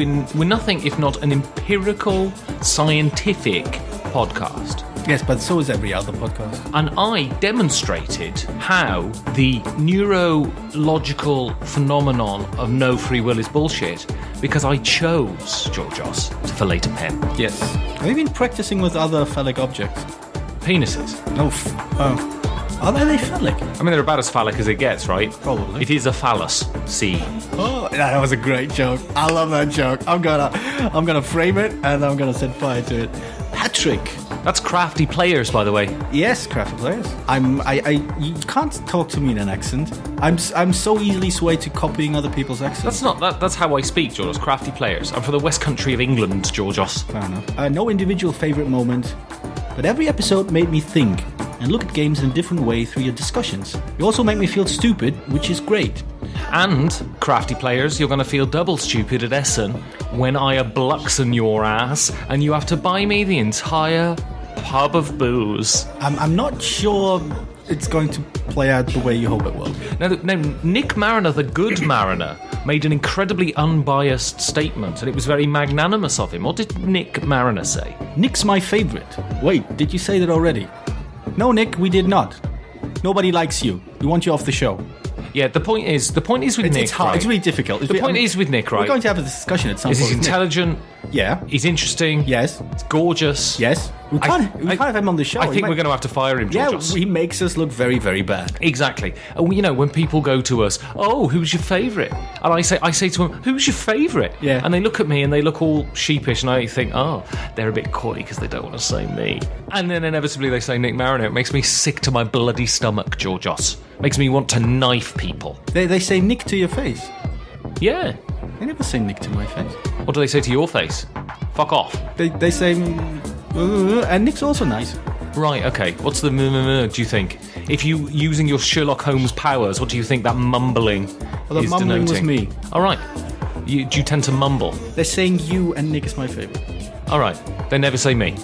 not an empirical, scientific podcast. Yes, but so is every other podcast. And I demonstrated how the neurological phenomenon of no free will is bullshit because I chose, Georgios, to fillet a pen. Yes. Have you been practicing with other phallic objects? Penises. Are they phallic? I mean, they're about as phallic as it gets, right? Probably. It is a phallus. See. Oh, that was a great joke. I love that joke. I'm gonna frame it and I'm gonna set fire to it. Patrick. That's crafty players, by the way. Yes, crafty players. You can't talk to me in an accent. I'm so easily swayed to copying other people's accents. That's how I speak, Georgios. Crafty players. I'm from the West Country of England, Georgios. Fair enough. No individual favourite moment, but every episode made me think and look at games in a different way through your discussions. You also make me feel stupid, which is great. And, crafty players, you're going to feel double stupid at Essen when I abluxen your ass and you have to buy me the entire pub of booze. I'm not sure it's going to play out the way you hope it will. Now, Nick Mariner, the good mariner, made an incredibly unbiased statement, and it was very magnanimous of him. What did Nick Mariner say? Nick's my favorite. Wait, did you say that already? No, Nick, we did not. Nobody likes you. We want you off the show. Yeah, the point is with Nick. It's hard. Right? It's really difficult. The point is with Nick, right? We're going to have a discussion at some point. He's intelligent. Yeah. He's interesting. Yes. He's gorgeous. Yes. We can't have him on the show. I think we're going to have to fire him, Georgios. Yeah, he makes us look very, very bad. Exactly. And you know, when people go to us, oh, who's your favourite? And I say to them, who's your favourite? Yeah. And they look at me and they look all sheepish, and I think, oh, they're a bit coy because they don't want to say me. And then inevitably they say Nick Mariner. It makes me sick to my bloody stomach, Georgios. Makes me want to knife people. They say Nick to your face. Yeah. They never say Nick to my face. What do they say to your face? Fuck off. They say... and Nick's also nice. Right, okay. What's the do you think? If you using your Sherlock Holmes powers, what do you think that mumbling Well, the is mumbling denoting? was me. All right. Do you tend to mumble? They're saying you and Nick is my favorite. All right. They never say me.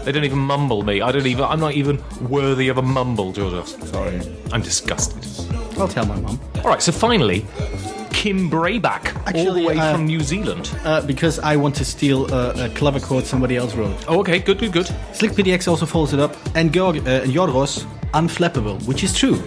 They don't even mumble me. I'm not even worthy of a mumble, Georgios. Sorry. I'm disgusted. I'll tell my mum. All right, so finally, Kim Brayback, all the way from New Zealand. Because I want to steal a clever quote somebody else wrote. Oh, okay, good. Slick PDX also follows it up. And Yorgos, unflappable, which is true.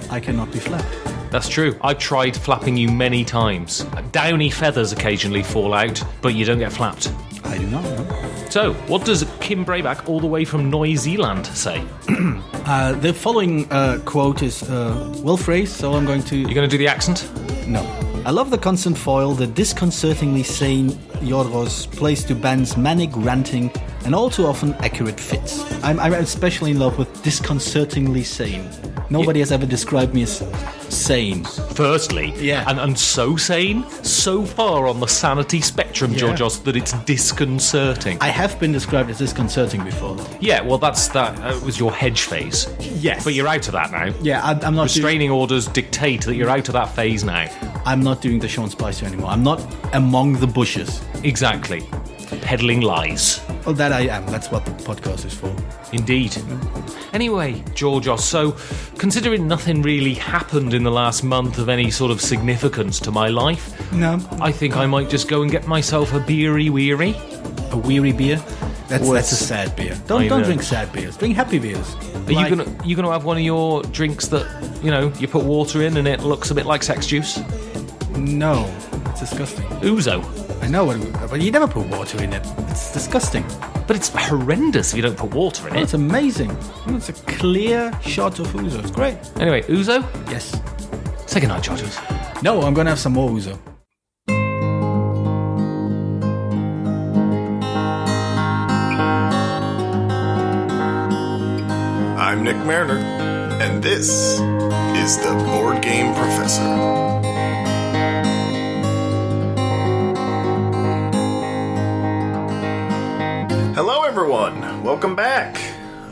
I cannot be flapped. That's true. I've tried flapping you many times. Downy feathers occasionally fall out, but you don't get flapped. I do not know. So, what does Kim Brayback, all the way from New Zealand, say? The following quote is well phrased, so I'm going to... You're going to do the accent? No. I love the constant foil, the disconcertingly sane Yorgos plays to Ben's manic ranting and all too often accurate fits. I'm especially in love with disconcertingly sane. Nobody has ever described me as sane. Firstly, yeah. and so sane, so far on the sanity spectrum, Yeah. Georgios, that it's disconcerting. I have been described as disconcerting before, though. Yeah, well, that was your hedge phase. Yes. But you're out of that now. Yeah, I'm not Restraining orders dictate that you're out of that phase now. I'm not doing the Sean Spicer anymore. I'm not among the bushes. Exactly. Peddling lies. Oh, that I am. That's what the podcast is for. Indeed. Anyway, Georgios, so considering nothing really happened in the last month of any sort of significance to my life, No. I think I might just go and get myself a beery weary. A weary beer? That's a sad beer. Don't drink sad beers. Drink happy beers. Are you gonna have one of your drinks that, you put water in and it looks a bit like sex juice? No. It's disgusting. Ouzo. I know, but you never put water in it. It's disgusting. But it's horrendous if you don't put water in Oh, it. it's amazing. It's a clear shot of ouzo. It's great. Anyway, ouzo? Yes. Say goodnight, Georgios. No, I'm going to have some more ouzo. I'm Nick Mariner, and this is the Board Game Professor. Hello, everyone. Welcome back.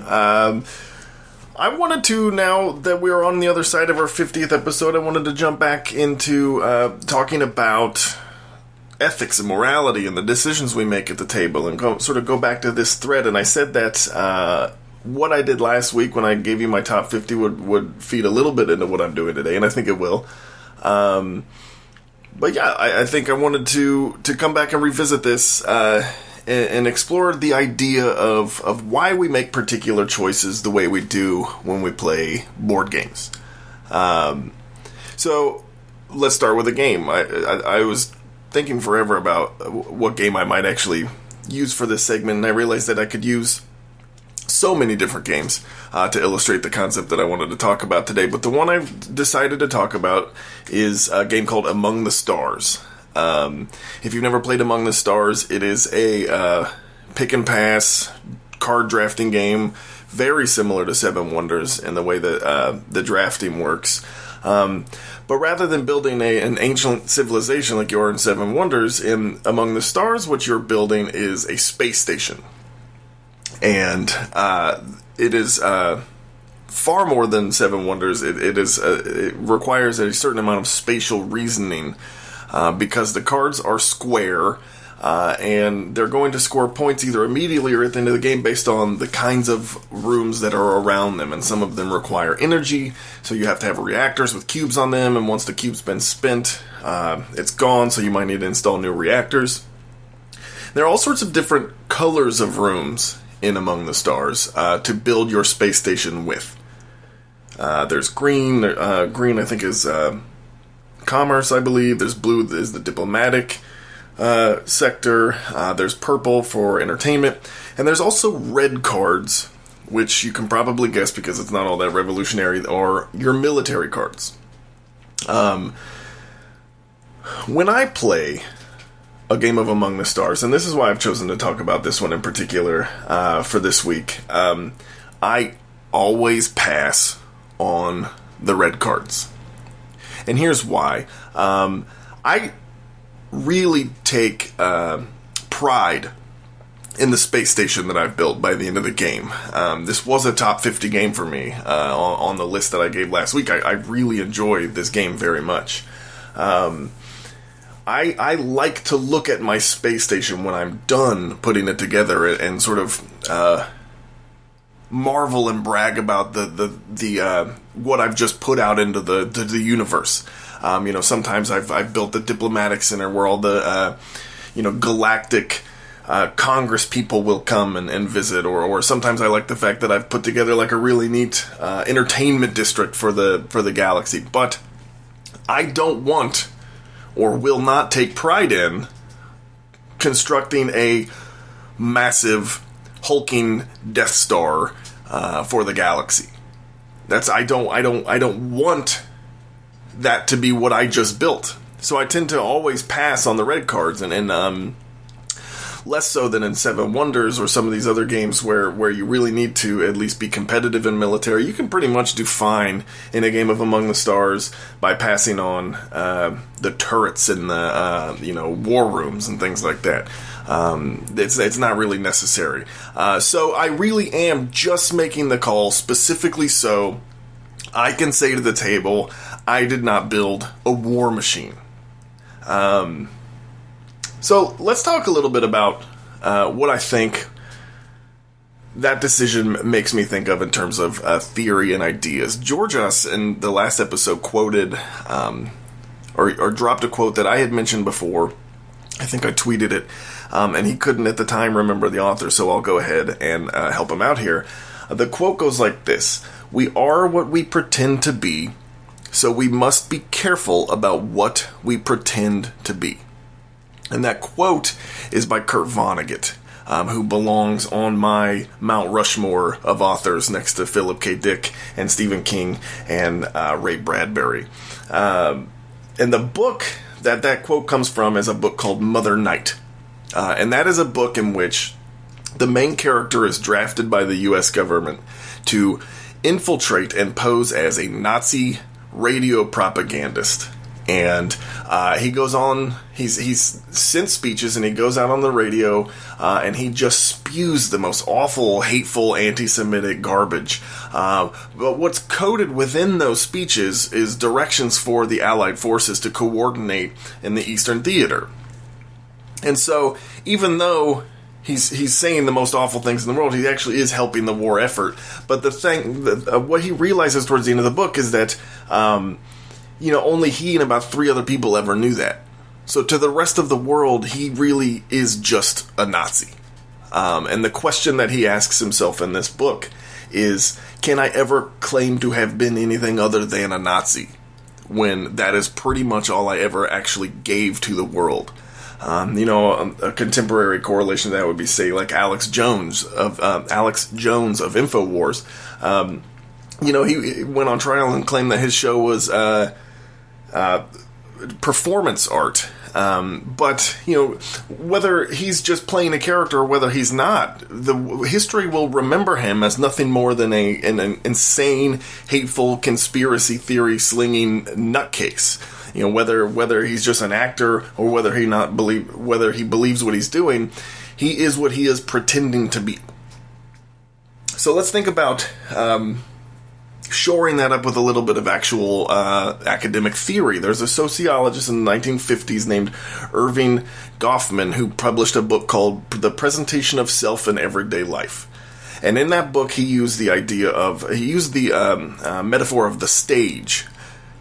I wanted to, now that we're on the other side of our 50th episode, I wanted to jump back into talking about ethics and morality and the decisions we make at the table and go back to this thread. And I said that what I did last week when I gave you my top 50 would feed a little bit into what I'm doing today, and I think it will. But yeah, I think I wanted to come back and revisit this and explore the idea of why we make particular choices the way we do when we play board games. So let's start with a game. I was thinking forever about what game I might actually use for this segment, and I realized that I could use so many different games to illustrate the concept that I wanted to talk about today. But the one I've decided to talk about is a game called Among the Stars. If you've never played Among the Stars, it is a pick and pass card drafting game, very similar to Seven Wonders in the way that the drafting works. But rather than building an ancient civilization like you are in Seven Wonders, in Among the Stars, what you're building is a space station. And it is far more than Seven Wonders. It requires a certain amount of spatial reasoning because the cards are square. and they're going to score points either immediately or at the end of the game based on the kinds of rooms that are around them, and some of them require energy, so you have to have reactors with cubes on them, and once the cube's been spent, it's gone, so you might need to install new reactors. There are all sorts of different colors of rooms in Among the Stars to build your space station with. There's green. Green, I think, is commerce, I believe. There's blue is the diplomatic sector. There's purple for entertainment. And there's also red cards, which you can probably guess because it's not all that revolutionary, are your military cards. When I play a game of Among the Stars, and this is why I've chosen to talk about this one in particular for this week, I always pass on the red cards. And here's why. I really take pride in the space station that I've built by the end of the game. This was a top 50 game for me on the list that I gave last week. I really enjoy this game very much. I like to look at my space station when I'm done putting it together and sort of marvel and brag about the what I've just put out into the universe. Sometimes I've built the diplomatic center where all the galactic Congress people will come and visit, or sometimes I like the fact that I've put together like a really neat entertainment district for the galaxy. But I don't want or will not take pride in constructing a massive hulking Death Star for the galaxy. I don't want that to be what I just built. So I tend to always pass on the red cards, and less so than in Seven Wonders or some of these other games where you really need to at least be competitive in military. You can pretty much do fine in a game of Among the Stars by passing on the turrets and the war rooms and things like that. It's not really necessary. So I really am just making the call specifically so I can say to the table, I did not build a war machine. So let's talk a little bit about what I think that decision makes me think of in terms of theory and ideas. Georgios in the last episode quoted or dropped a quote that I had mentioned before. I think I tweeted it, and he couldn't at the time remember the author, so I'll go ahead and help him out here. The quote goes like this: "We are what we pretend to be, so we must be careful about what we pretend to be." And that quote is by Kurt Vonnegut, who belongs on my Mount Rushmore of authors next to Philip K. Dick and Stephen King and Ray Bradbury. And the book that quote comes from is a book called Mother Night. And that is a book in which the main character is drafted by the U.S. government to infiltrate and pose as a Nazi radio propagandist. And he goes on, he's sent speeches, and he goes out on the radio, and he just spews the most awful, hateful, anti-Semitic garbage. But what's coded within those speeches is directions for the Allied forces to coordinate in the Eastern Theater. And so, even though he's saying the most awful things in the world, he actually is helping the war effort. But the thing, what he realizes towards the end of the book is that only he and about 3 other people ever knew that. So to the rest of the world, he really is just a Nazi. And the question that he asks himself in this book is, can I ever claim to have been anything other than a Nazi, when that is pretty much all I ever actually gave to the world? A contemporary correlation to that would be, say, like Alex Jones of InfoWars. He went on trial and claimed that his show was performance art. But whether he's just playing a character or whether he's not, the history will remember him as nothing more than an insane, hateful, conspiracy theory slinging nutcase. Whether he's just an actor or whether he believes what he's doing, he is what he is pretending to be. So let's think about shoring that up with a little bit of actual academic theory. There's a sociologist in the 1950s named Irving Goffman who published a book called The Presentation of Self in Everyday Life. And in that book, he used the metaphor of the stage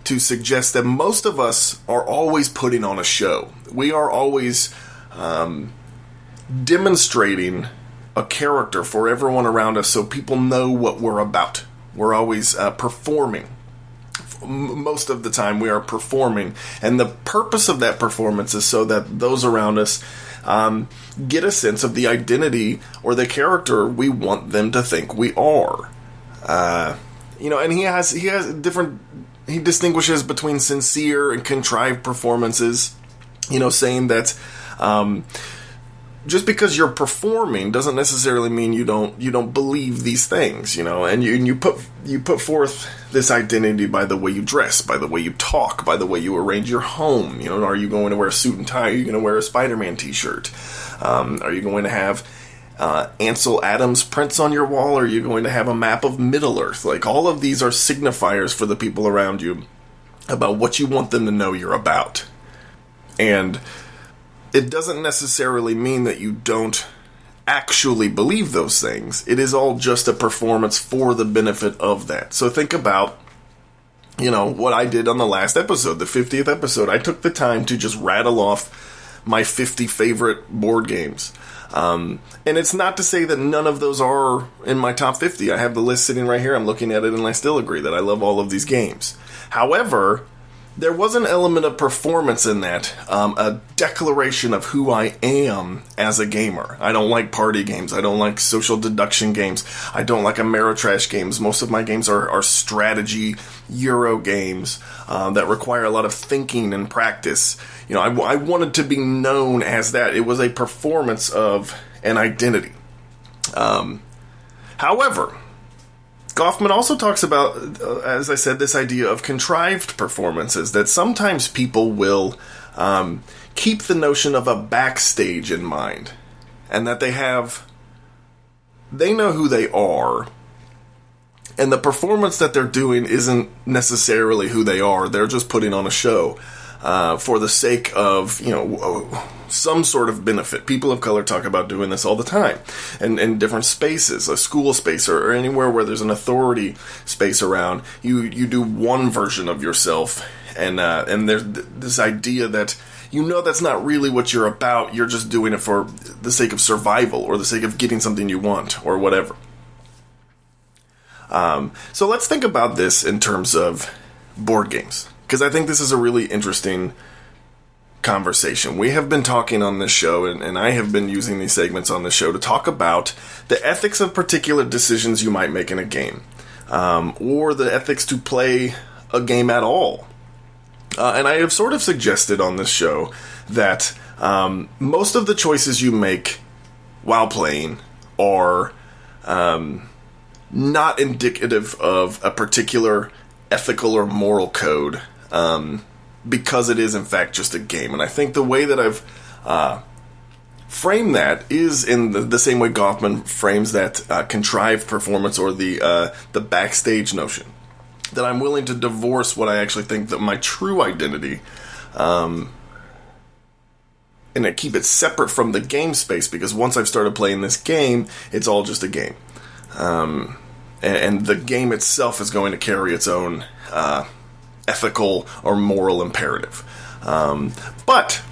to suggest that most of us are always putting on a show. We are always demonstrating a character for everyone around us so people know what we're about. We're always performing. Most of the time we are performing. And the purpose of that performance is so that those around us get a sense of the identity or the character we want them to think we are. And he distinguishes between sincere and contrived performances, saying that just because you're performing doesn't necessarily mean you don't believe these things, and you put forth this identity by the way you dress, by the way you talk, by the way you arrange your home. Are you going to wear a suit and tie? Are you going to wear a Spider-Man t-shirt? Are you going to have Ansel Adams prints on your wall? Or are you going to have a map of Middle-earth? Like, all of these are signifiers for the people around you about what you want them to know you're about. And it doesn't necessarily mean that you don't actually believe those things. It is all just a performance for the benefit of that. So think about, what I did on the last episode, the 50th episode. I took the time to just rattle off my 50 favorite board games. And it's not to say that none of those are in my top 50. I have the list sitting right here. I'm looking at it, and I still agree that I love all of these games. However, there was an element of performance in that, a declaration of who I am as a gamer. I don't like party games. I don't like social deduction games. I don't like Ameritrash games. Most of my games are strategy Euro games that require a lot of thinking and practice. I wanted to be known as that. It was a performance of an identity. However, Goffman also talks about, as I said, this idea of contrived performances, that sometimes people will keep the notion of a backstage in mind, and that they know who they are, and the performance that they're doing isn't necessarily who they are. They're just putting on a show for the sake of, some sort of benefit. People of color talk about doing this all the time, and in different spaces, a school space or anywhere where there's an authority space around. You do one version of yourself, and there's this idea that that's not really what you're about. You're just doing it for the sake of survival or the sake of getting something you want or whatever. So let's think about this in terms of board games, because I think this is a really interesting conversation. We have been talking on this show, and I have been using these segments on this show to talk about the ethics of particular decisions you might make in a game, or the ethics to play a game at all. And I have sort of suggested on this show that most of the choices you make while playing are not indicative of a particular ethical or moral code, because it is in fact just a game. And I think the way that I've framed that is in the same way Goffman frames that contrived performance or the backstage notion. That I'm willing to divorce what I actually think that my true identity, and I keep it separate from the game space, because once I've started playing this game, it's all just a game. And the game itself is going to carry its own ethical or moral imperative. But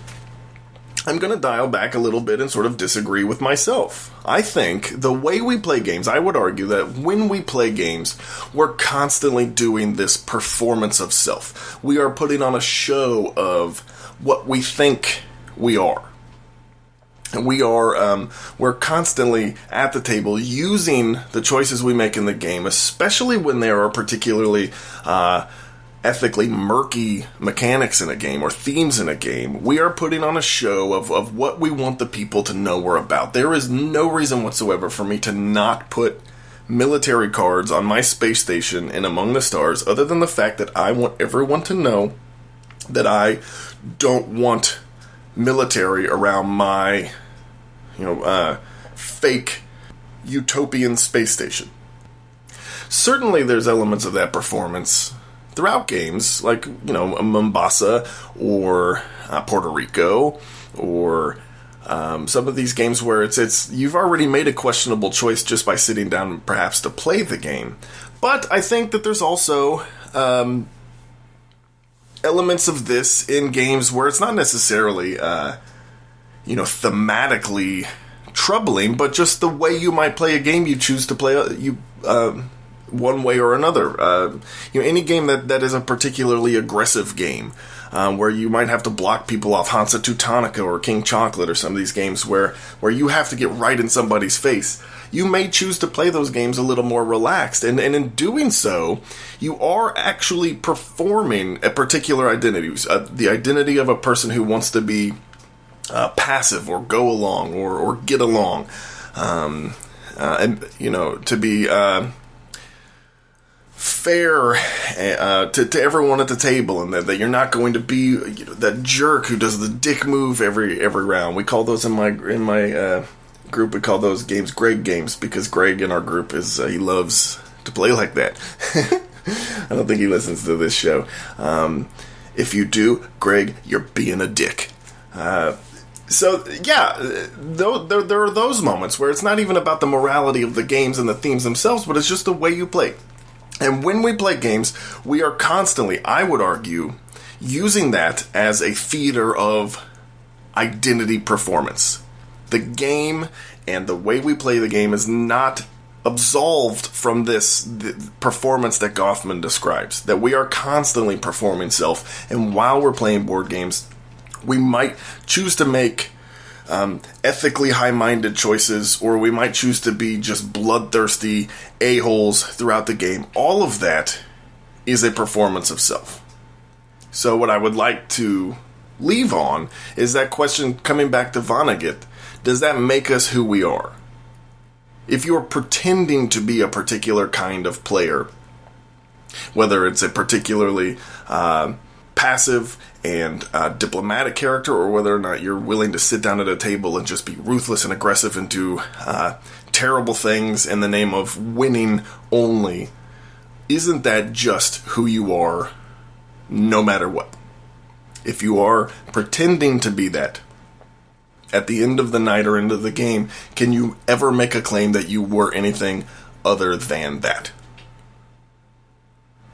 I'm going to dial back a little bit and sort of disagree with myself. I think the way we play games, I would argue that when we play games, we're constantly doing this performance of self. We are putting on a show of what we think we are. And we're constantly at the table using the choices we make in the game, especially when there are particularly ethically murky mechanics in a game or themes in a game. We are putting on a show of what we want the people to know we're about. There is no reason whatsoever for me to not put military cards on my space station in Among the Stars, other than the fact that I want everyone to know that I don't want military around my fake utopian space station. certainly there's elements of that performance throughout games, like, Mombasa or Puerto Rico, or some of these games where it's you've already made a questionable choice just by sitting down perhaps to play the game. But I think that there's also elements of this in games where it's not necessarily thematically troubling, but just the way you might play a game, you choose to play one way or another. Any game that is a particularly aggressive game, where you might have to block people off, Hansa Teutonica or King Chocolate, or some of these games where you have to get right in somebody's face. You may choose to play those games a little more relaxed, and in doing so, you are actually performing a particular identity, the identity of a person who wants to be passive or go along or get along, and to be fair to everyone at the table, and that you're not going to be that jerk who does the dick move every round. We call those in my group, we call those games Greg games, because Greg in our group he loves to play like that. I don't think he listens to this show. If you do, Greg, you're being a dick. So, yeah, there are those moments where it's not even about the morality of the games and the themes themselves, but it's just the way you play. And when we play games, we are constantly, I would argue, using that as a feeder of identity performance. The game and the way we play the game is not absolved from the performance that Goffman describes. That we are constantly performing self, and while we're playing board games, we might choose to make ethically high-minded choices, or we might choose to be just bloodthirsty a-holes throughout the game. All of that is a performance of self. So what I would like to leave on is that question, coming back to Vonnegut: does that make us who we are? If you're pretending to be a particular kind of player, whether it's a particularly passive and diplomatic character, or whether or not you're willing to sit down at a table and just be ruthless and aggressive and do terrible things in the name of winning only, isn't that just who you are no matter what? If you are pretending to be that, at the end of the night or end of the game, can you ever make a claim that you were anything other than that?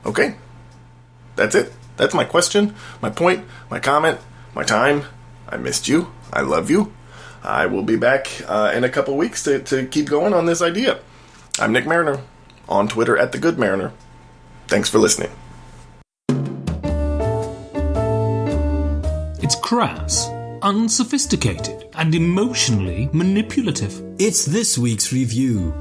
Okay, that's it. That's my question, my point, my comment, my time. I missed you. I love you. I will be back in a couple weeks to keep going on this idea. I'm Nick Mariner, on Twitter at The Good Mariner. Thanks for listening. It's crass, unsophisticated, and emotionally manipulative. It's this week's review.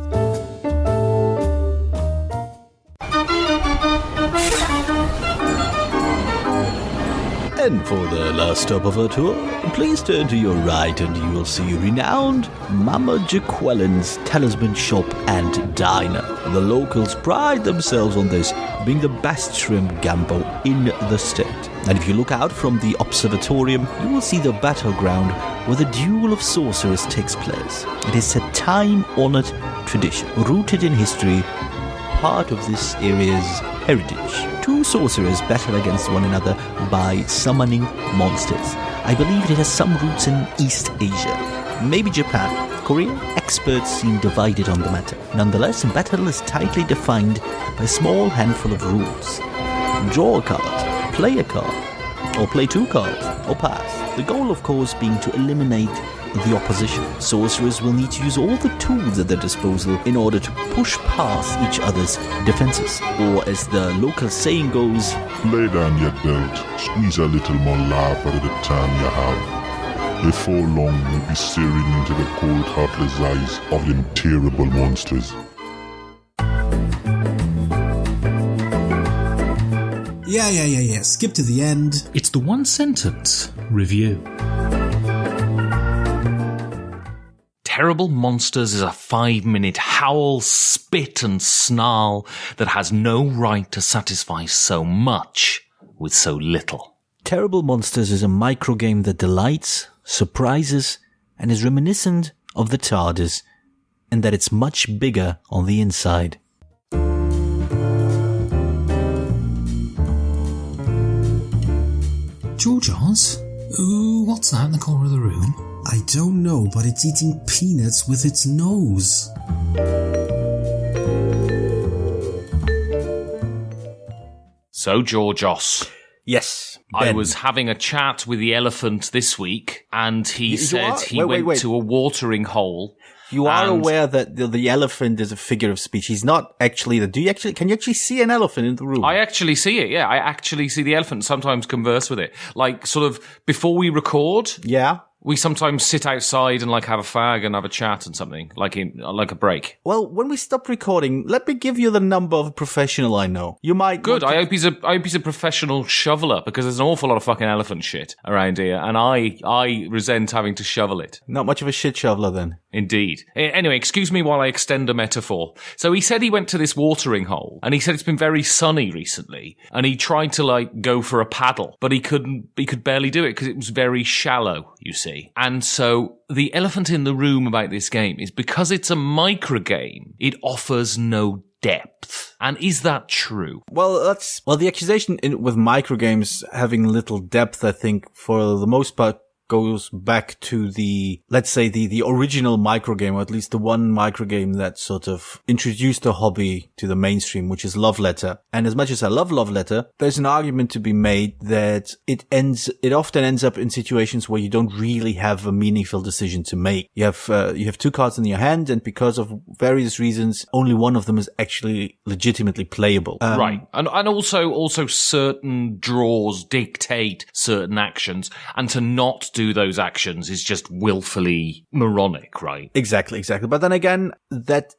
And for the last stop of our tour, please turn to your right and you will see renowned Mama Jaquelin's Talisman Shop and Diner. The locals pride themselves on this being the best shrimp gambo in the state. And if you look out from the observatorium, you will see the battleground where the Duel of Sorcerers takes place. It is a time-honored tradition, rooted in history, part of this area's heritage. Two sorcerers battle against one another by summoning monsters. I believe it has some roots in East Asia, maybe Japan. Korea, experts seem divided on the matter. Nonetheless, battle is tightly defined by a small handful of rules. Draw a card, play a card, or play two cards, or pass. The goal, of course, being to eliminate the opposition. Sorcerers will need to use all the tools at their disposal in order to push past each other's defenses. Or as the local saying goes, lay down your belt, squeeze a little more life out of the time you have. Before long, you'll be staring into the cold, heartless eyes of them terrible monsters. Yeah. Skip to the end. It's the one sentence review. Terrible Monsters is a 5-minute howl, spit and snarl that has no right to satisfy so much with so little. Terrible Monsters is a microgame that delights, surprises, and is reminiscent of the TARDIS, and that it's much bigger on the inside. Georgios? Ooh, what's that in the corner of the room? I don't know, but it's eating peanuts with its nose. So, Georgios. Yes. I Ben. was having a chat with the elephant this week, and he said are? he Wait. went to a watering hole. You are and- aware that the elephant is a figure of speech. He's not actually can you actually see an elephant in the room? I actually see it, yeah. I actually see the elephant, sometimes converse with it. Like, sort of, before we record, Yeah. we sometimes sit outside and, like, have a fag and have a chat and something, like a break. Well, when we stop recording, let me give you the number of a professional I know. You might Good. want I hope he's a professional shoveler, because there's an awful lot of fucking elephant shit around here, and I resent having to shovel it. not much of a shit shoveler then. Indeed. Anyway, excuse me while I extend a metaphor. So he said he went to this watering hole, and he said it's been very sunny recently, and he tried to, like, go for a paddle, but he could barely do it because it was very shallow, you see. And so the elephant in the room about this game is because it's a micro game, it offers no depth. And is that true? Well, the accusation with microgames having little depth, I think, for the most part, goes back to the original microgame, or at least the one microgame that sort of introduced the hobby to the mainstream, which is Love Letter. And as much as I love Love Letter, there's an argument to be made that it often ends up in situations where you don't really have a meaningful decision to make. You have two cards in your hand, and because of various reasons, only one of them is actually legitimately playable. Right. And also certain draws dictate certain actions, and to not do those actions is just willfully moronic, right? Exactly. But then again, that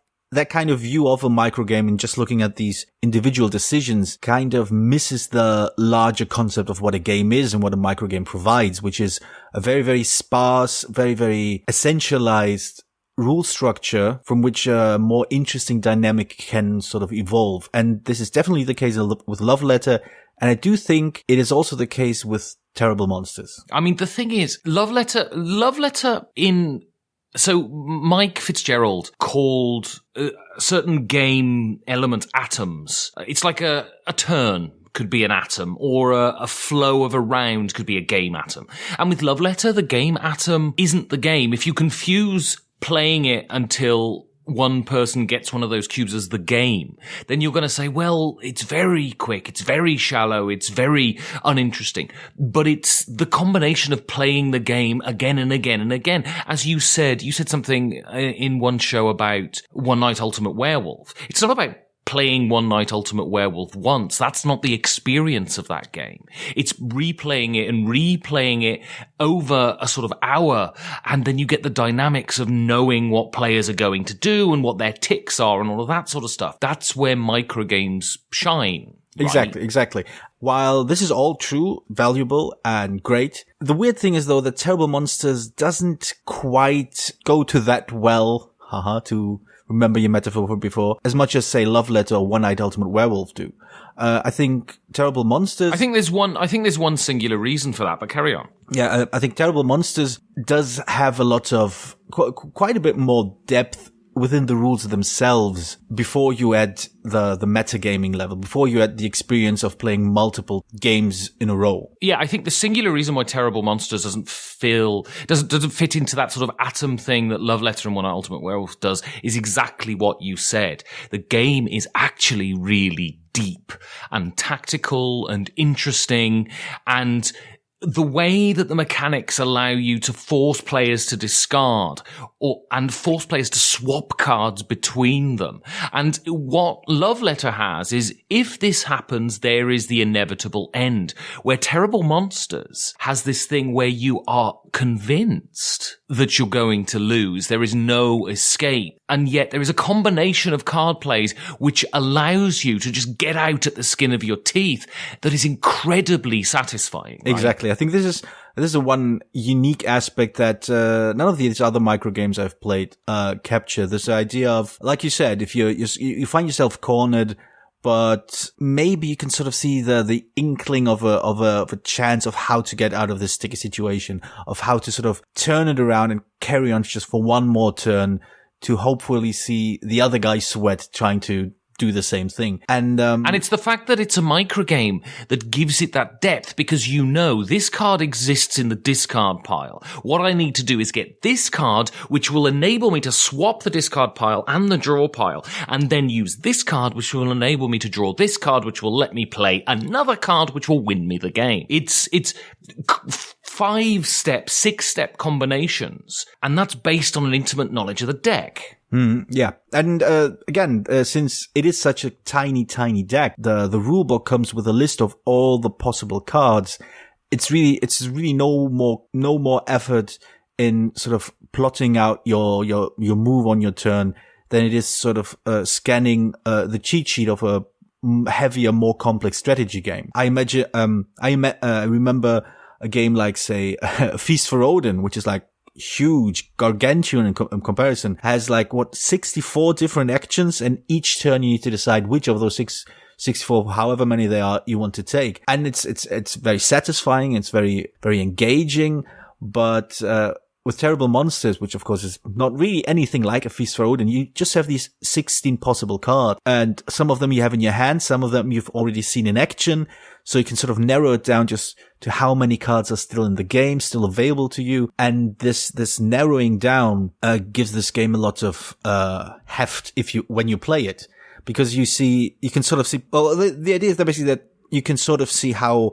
kind of view of a microgame and just looking at these individual decisions kind of misses the larger concept of what a game is and what a microgame provides, which is a very, very sparse, very, very essentialized rule structure from which a more interesting dynamic can sort of evolve. And this is definitely the case with Love Letter. And I do think it is also the case with Terrible Monsters. I mean, the thing is, Love Letter so Mike Fitzgerald called certain game element atoms. It's like a turn could be an atom, or a flow of a round could be a game atom. And with Love Letter, the game atom isn't the game. If you confuse playing it until one person gets one of those cubes as the game, then you're going to say, well, it's very quick, it's very shallow, it's very uninteresting. But it's the combination of playing the game again and again and again. As you said something in one show about One Night Ultimate Werewolf. It's not about playing One Night Ultimate Werewolf once. That's not the experience of that game. It's replaying it over a sort of hour, and then you get the dynamics of knowing what players are going to do and what their ticks are and all of that sort of stuff. That's where microgames shine. Right? Exactly. While this is all true, valuable, and great, the weird thing is, though, that Terrible Monsters doesn't quite go to that well, to remember your metaphor from before, as much as, say, Love Letter or One Night Ultimate Werewolf do. I think Terrible Monsters... I think there's one singular reason for that, but carry on. Yeah, I think Terrible Monsters does have a lot of, quite a bit more depth within the rules themselves before you add the metagaming level, before you add the experience of playing multiple games in a row. Yeah, I think the singular reason why Terrible Monsters doesn't fit into that sort of atom thing that Love Letter and One Night Ultimate Werewolf does is exactly what you said. The game is actually really deep and tactical and interesting, and the way that the mechanics allow you to force players to discard and force players to swap cards between them. And what Love Letter has is, if this happens, there is the inevitable end. Where Terrible Monsters has this thing where you are convinced that you're going to lose. There is no escape. And yet there is a combination of card plays which allows you to just get out at the skin of your teeth that is incredibly satisfying. Right? Exactly. I think this is a one unique aspect that none of these other micro games I've played capture. This idea of, like you said, if you find yourself cornered, but maybe you can sort of see the inkling of a chance of how to get out of this sticky situation, of how to sort of turn it around and carry on just for one more turn to hopefully see the other guy sweat trying to do the same thing. And it's the fact that it's a microgame that gives it that depth, because you know this card exists in the discard pile. What I need to do is get this card, which will enable me to swap the discard pile and the draw pile, and then use this card, which will enable me to draw this card, which will let me play another card, which will win me the game. It's 5-step, 6-step combinations, and that's based on an intimate knowledge of the deck. Yeah. And again, since it is such a tiny, tiny deck, the rulebook comes with a list of all the possible cards. It's really no more effort in sort of plotting out your move on your turn than it is sort of scanning the cheat sheet of a heavier, more complex strategy game. I imagine I remember a game like, say, Feast for Odin, which is like huge, gargantuan in comparison, has like 64 different actions, and each turn you need to decide which of those 64, however many they are, you want to take. And it's very satisfying, it's very, very engaging, but with Terrible Monsters, which of course is not really anything like a Feast for Odin, you just have these 16 possible cards, and some of them you have in your hand, some of them you've already seen in action, so you can sort of narrow it down just to how many cards are still in the game, still available to you. And this narrowing down gives this game a lot of heft when you play it, because you can sort of see, well, the idea is that basically that you can sort of see how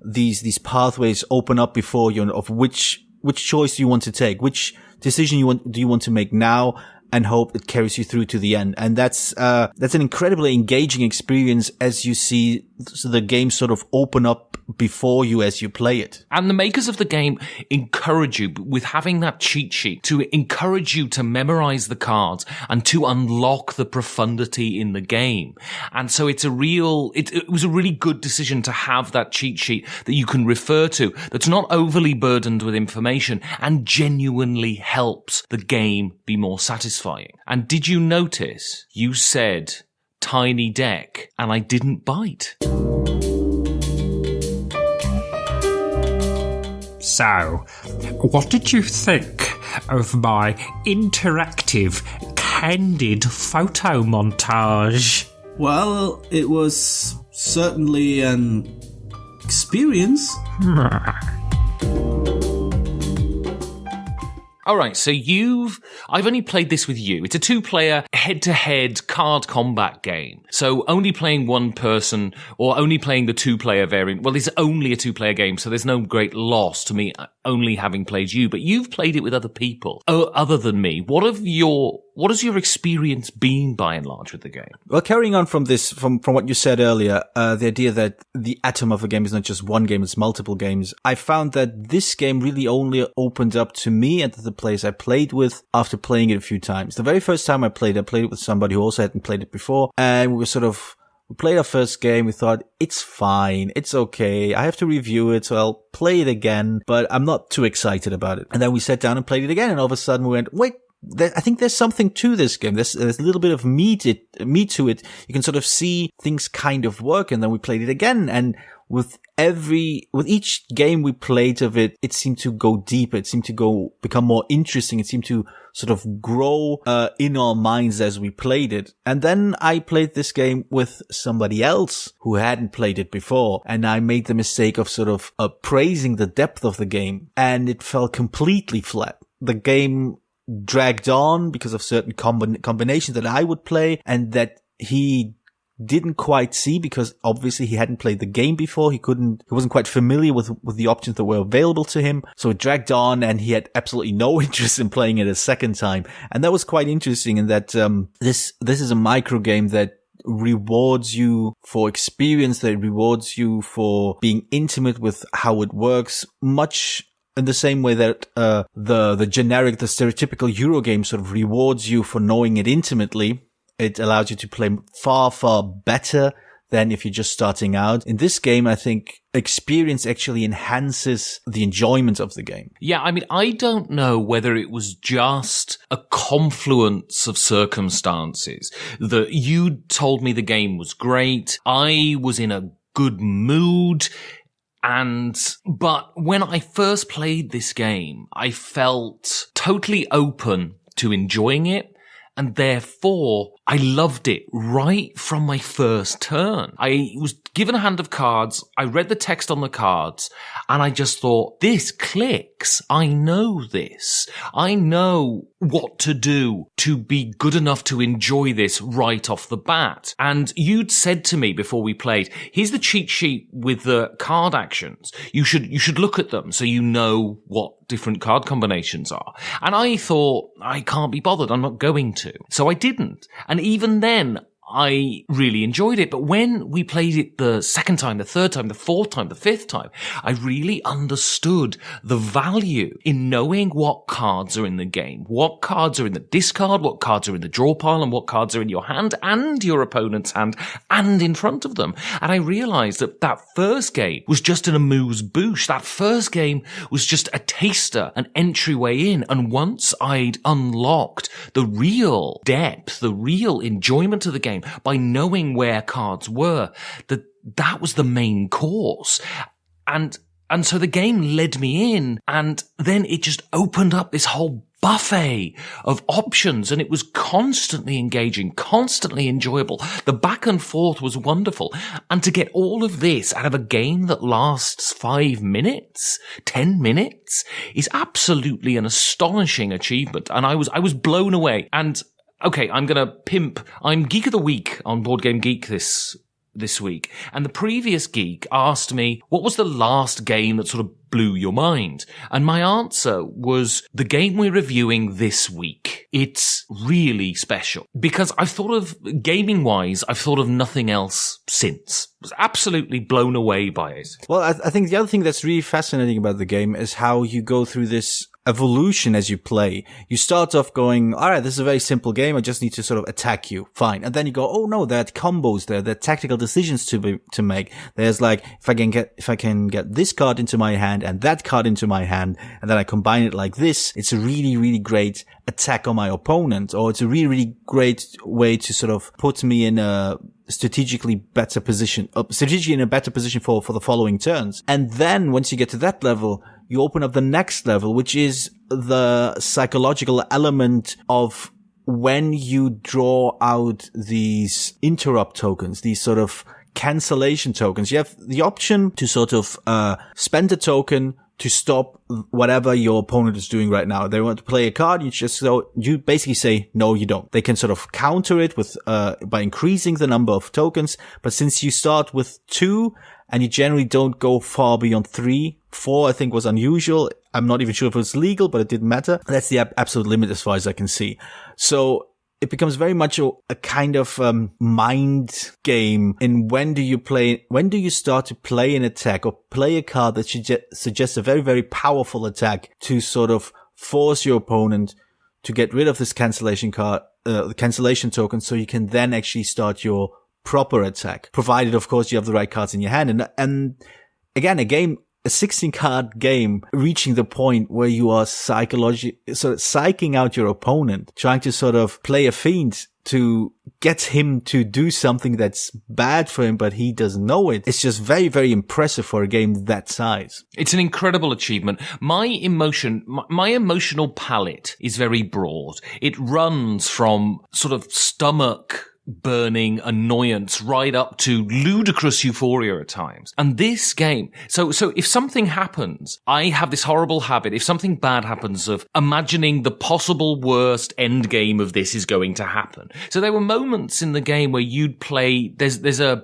these pathways open up before you, of which choice you want to take, which decision do you want to make now, and hope it carries you through to the end. And that's an incredibly engaging experience as you see the game sort of open up before you as you play it. And the makers of the game encourage you, with having that cheat sheet, to encourage you to memorize the cards and to unlock the profundity in the game. And so it was a really good decision to have that cheat sheet that you can refer to, that's not overly burdened with information and genuinely helps the game be more satisfying. And did you notice you said tiny deck and I didn't bite? So, what did you think of my interactive, candid photo montage? Well, it was certainly an experience. All right, so I've only played this with you. It's a 2-player head-to-head card combat game. So only playing one person, or only playing the 2-player variant. Well, it's only a 2-player game, so there's no great loss to me only having played you. But you've played it with other people, other than me. What has your experience been, by and large, with the game? Well, carrying on from this, from what you said earlier, the idea that the atom of a game is not just one game, it's multiple games. I found that this game really only opened up to me and to the players I played with after playing it a few times. The very first time I played it with somebody who also hadn't played it before, and we played our first game. We thought, it's fine, it's okay, I have to review it, so I'll play it again, but I'm not too excited about it. And then we sat down and played it again, and all of a sudden we went, wait, I think there's something to this game. There's a little bit of meat to it. You can sort of see things kind of work. And then we played it again. And with each game we played of it, it seemed to go deeper. It seemed to become more interesting. It seemed to sort of grow, in our minds as we played it. And then I played this game with somebody else who hadn't played it before. And I made the mistake of sort of praising the depth of the game. And it fell completely flat. The game dragged on because of certain combinations that I would play and that he didn't quite see, because obviously he hadn't played the game before. He wasn't quite familiar with the options that were available to him. So it dragged on, and he had absolutely no interest in playing it a second time. And that was quite interesting in that, this is a micro game that rewards you for experience, that rewards you for being intimate with how it works, much in the same way that the stereotypical Euro game sort of rewards you for knowing it intimately. It allows you to play far, far better than if you're just starting out. In this game, I think experience actually enhances the enjoyment of the game. Yeah, I mean, I don't know whether it was just a confluence of circumstances that you told me the game was great. I was in a good mood. But when I first played this game, I felt totally open to enjoying it. And therefore, I loved it right from my first turn. I was given a hand of cards. I read the text on the cards and I just thought, this clicks. I know this. I know what to do to be good enough to enjoy this right off the bat. And you'd said to me before we played, here's the cheat sheet with the card actions. You should look at them so you know what different card combinations are. And I thought, I can't be bothered. I'm not going to. So I didn't. And even then, I really enjoyed it. But when we played it the second time, the third time, the fourth time, the fifth time, I really understood the value in knowing what cards are in the game, what cards are in the discard, what cards are in the draw pile, and what cards are in your hand and your opponent's hand and in front of them. And I realized that first game was just an amuse-bouche. That first game was just a taster, an entryway in. And once I'd unlocked the real depth, the real enjoyment of the game, by knowing where cards were, that was the main course. And so the game led me in, and then it just opened up this whole buffet of options, and it was constantly engaging, constantly enjoyable. The back and forth was wonderful. And to get all of this out of a game that lasts 5 minutes, 10 minutes, is absolutely an astonishing achievement. And I was blown away. And okay, I'm Geek of the Week on Board Game Geek this week. And the previous geek asked me, what was the last game that sort of blew your mind? And my answer was the game we're reviewing this week. It's really special because I've thought of, gaming-wise, I've thought of nothing else since. I was absolutely blown away by it. Well, I think the other thing that's really fascinating about the game is how you go through this evolution as you play. You start off going, all right, this is a very simple game. I just need to sort of attack you. Fine. And then you go, oh no, there are combos there. There are tactical decisions to make. There's like, if I can get this card into my hand and that card into my hand, and then I combine it like this, it's a really, really great attack on my opponent, or it's a really, really great way to sort of put me in a strategically in a better position for the following turns. And then once you get to that level, you open up the next level, which is the psychological element of when you draw out these interrupt tokens, these sort of cancellation tokens. You have the option to sort of spend a token to stop whatever your opponent is doing right now. They want to play a card, you basically say, no, you don't. They can sort of counter it with by increasing the number of tokens. But since you start with 2, and you generally don't go far beyond 3, 4 I think was unusual. I'm not even sure if it was legal, but it didn't matter. That's the absolute limit as far as I can see. So it becomes very much a kind of mind game in when do you start to play an attack or play a card that suggests a very, very powerful attack to sort of force your opponent to get rid of this cancellation token, so you can then actually start your proper attack, provided of course you have the right cards in your hand. And again, a 16-card game reaching the point where you are sort of psyching out your opponent, trying to sort of play a fiend to get him to do something that's bad for him, but he doesn't know it. It's just very, very impressive for a game that size. It's an incredible achievement. My emotional palette is very broad. It runs from sort of stomach burning annoyance right up to ludicrous euphoria at times. And this game, so if something happens, I have this horrible habit, if something bad happens, of imagining the possible worst end game of this is going to happen. So there were moments in the game where you'd play, there's a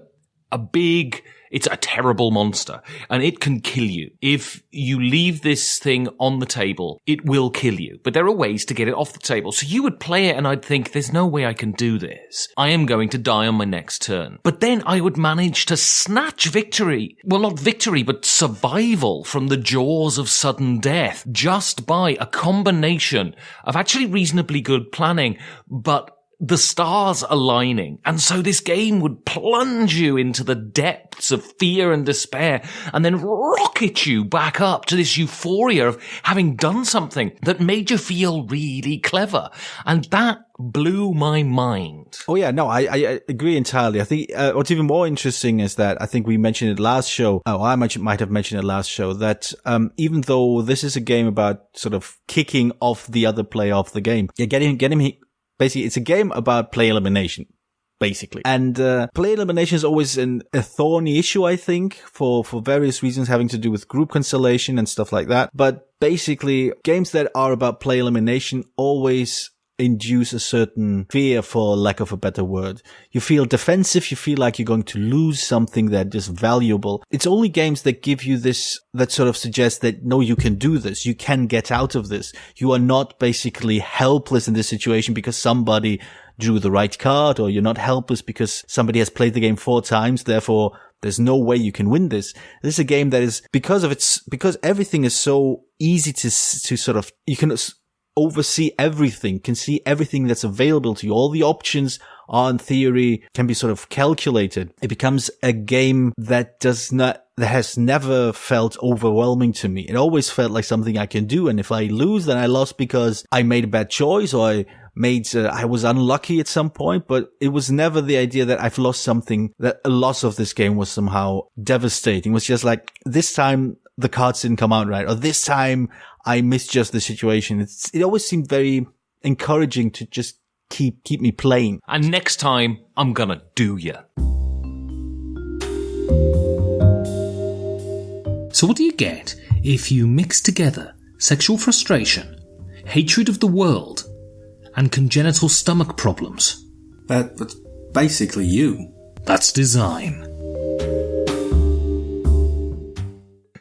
big, it's a terrible monster, and it can kill you. If you leave this thing on the table, it will kill you. But there are ways to get it off the table. So you would play it and I'd think, there's no way I can do this. I am going to die on my next turn. But then I would manage to snatch victory. Well, not victory, but survival from the jaws of sudden death just by a combination of actually reasonably good planning, but the stars aligning. And so this game would plunge you into the depths of fear and despair and then rocket you back up to this euphoria of having done something that made you feel really clever. And that blew my mind. Oh yeah, no, I agree entirely. I think what's even more interesting is that I think we mentioned it last show. Oh, I might have mentioned it last show that even though this is a game about sort of kicking off the other player off the game, you're getting basically, it's a game about play elimination. Basically. And play elimination is always a thorny issue, I think, for various reasons having to do with group constellation and stuff like that. But basically, games that are about play elimination always induce a certain fear, for lack of a better word. You feel defensive, you feel like you're going to lose something that is valuable. It's only games that give you this, that sort of suggest that, no, you can do this, you can get out of this. You are not basically helpless in this situation because somebody drew the right card, or you're not helpless because somebody has played the game 4 times, therefore there's no way you can win this. This is a game that is, because everything is so easy to sort of, you can oversee everything, can see everything that's available to you. All the options are, in theory, can be sort of calculated. It becomes a game that has never felt overwhelming to me. It always felt like something I can do. And if I lose, then I lost because I made a bad choice, or I was unlucky at some point, but it was never the idea that I've lost something, that a loss of this game was somehow devastating. It was just like, this time the cards didn't come out right, or this time I misjudged the situation. It always seemed very encouraging to just keep me playing. And next time, I'm gonna do ya. So what do you get if you mix together sexual frustration, hatred of the world, and congenital stomach problems? That's basically you. That's design.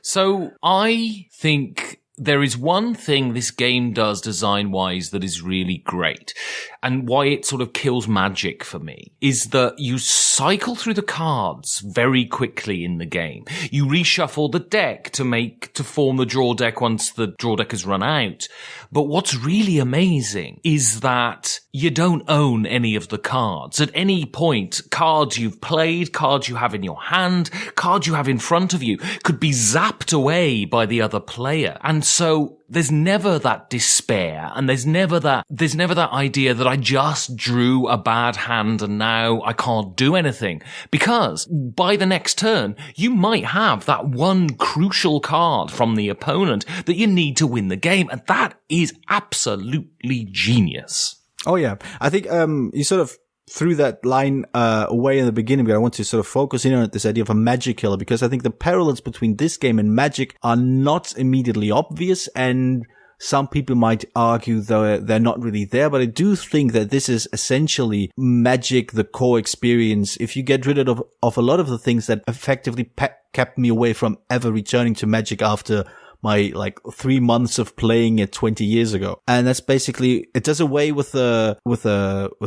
So I think there is one thing this game does design-wise that is really great, and why it sort of kills magic for me, is that you cycle through the cards very quickly in the game. You reshuffle the deck to form the draw deck once the draw deck has run out. But what's really amazing is that you don't own any of the cards. At any point, cards you've played, cards you have in your hand, cards you have in front of you could be zapped away by the other player. And so there's never that despair, and there's never that idea that I just drew a bad hand and now I can't do anything. Because by the next turn, you might have that one crucial card from the opponent that you need to win the game, and that is absolutely genius. Oh yeah. I think you sort of threw that line away in the beginning, but I want to sort of focus in on this idea of a magic killer, because I think the parallels between this game and Magic are not immediately obvious, and some people might argue though they're not really there, but I do think that this is essentially Magic, the core experience. If you get rid of a lot of the things that effectively kept me away from ever returning to Magic after my 3 months of playing it 20 years ago. And that's basically, it does away with the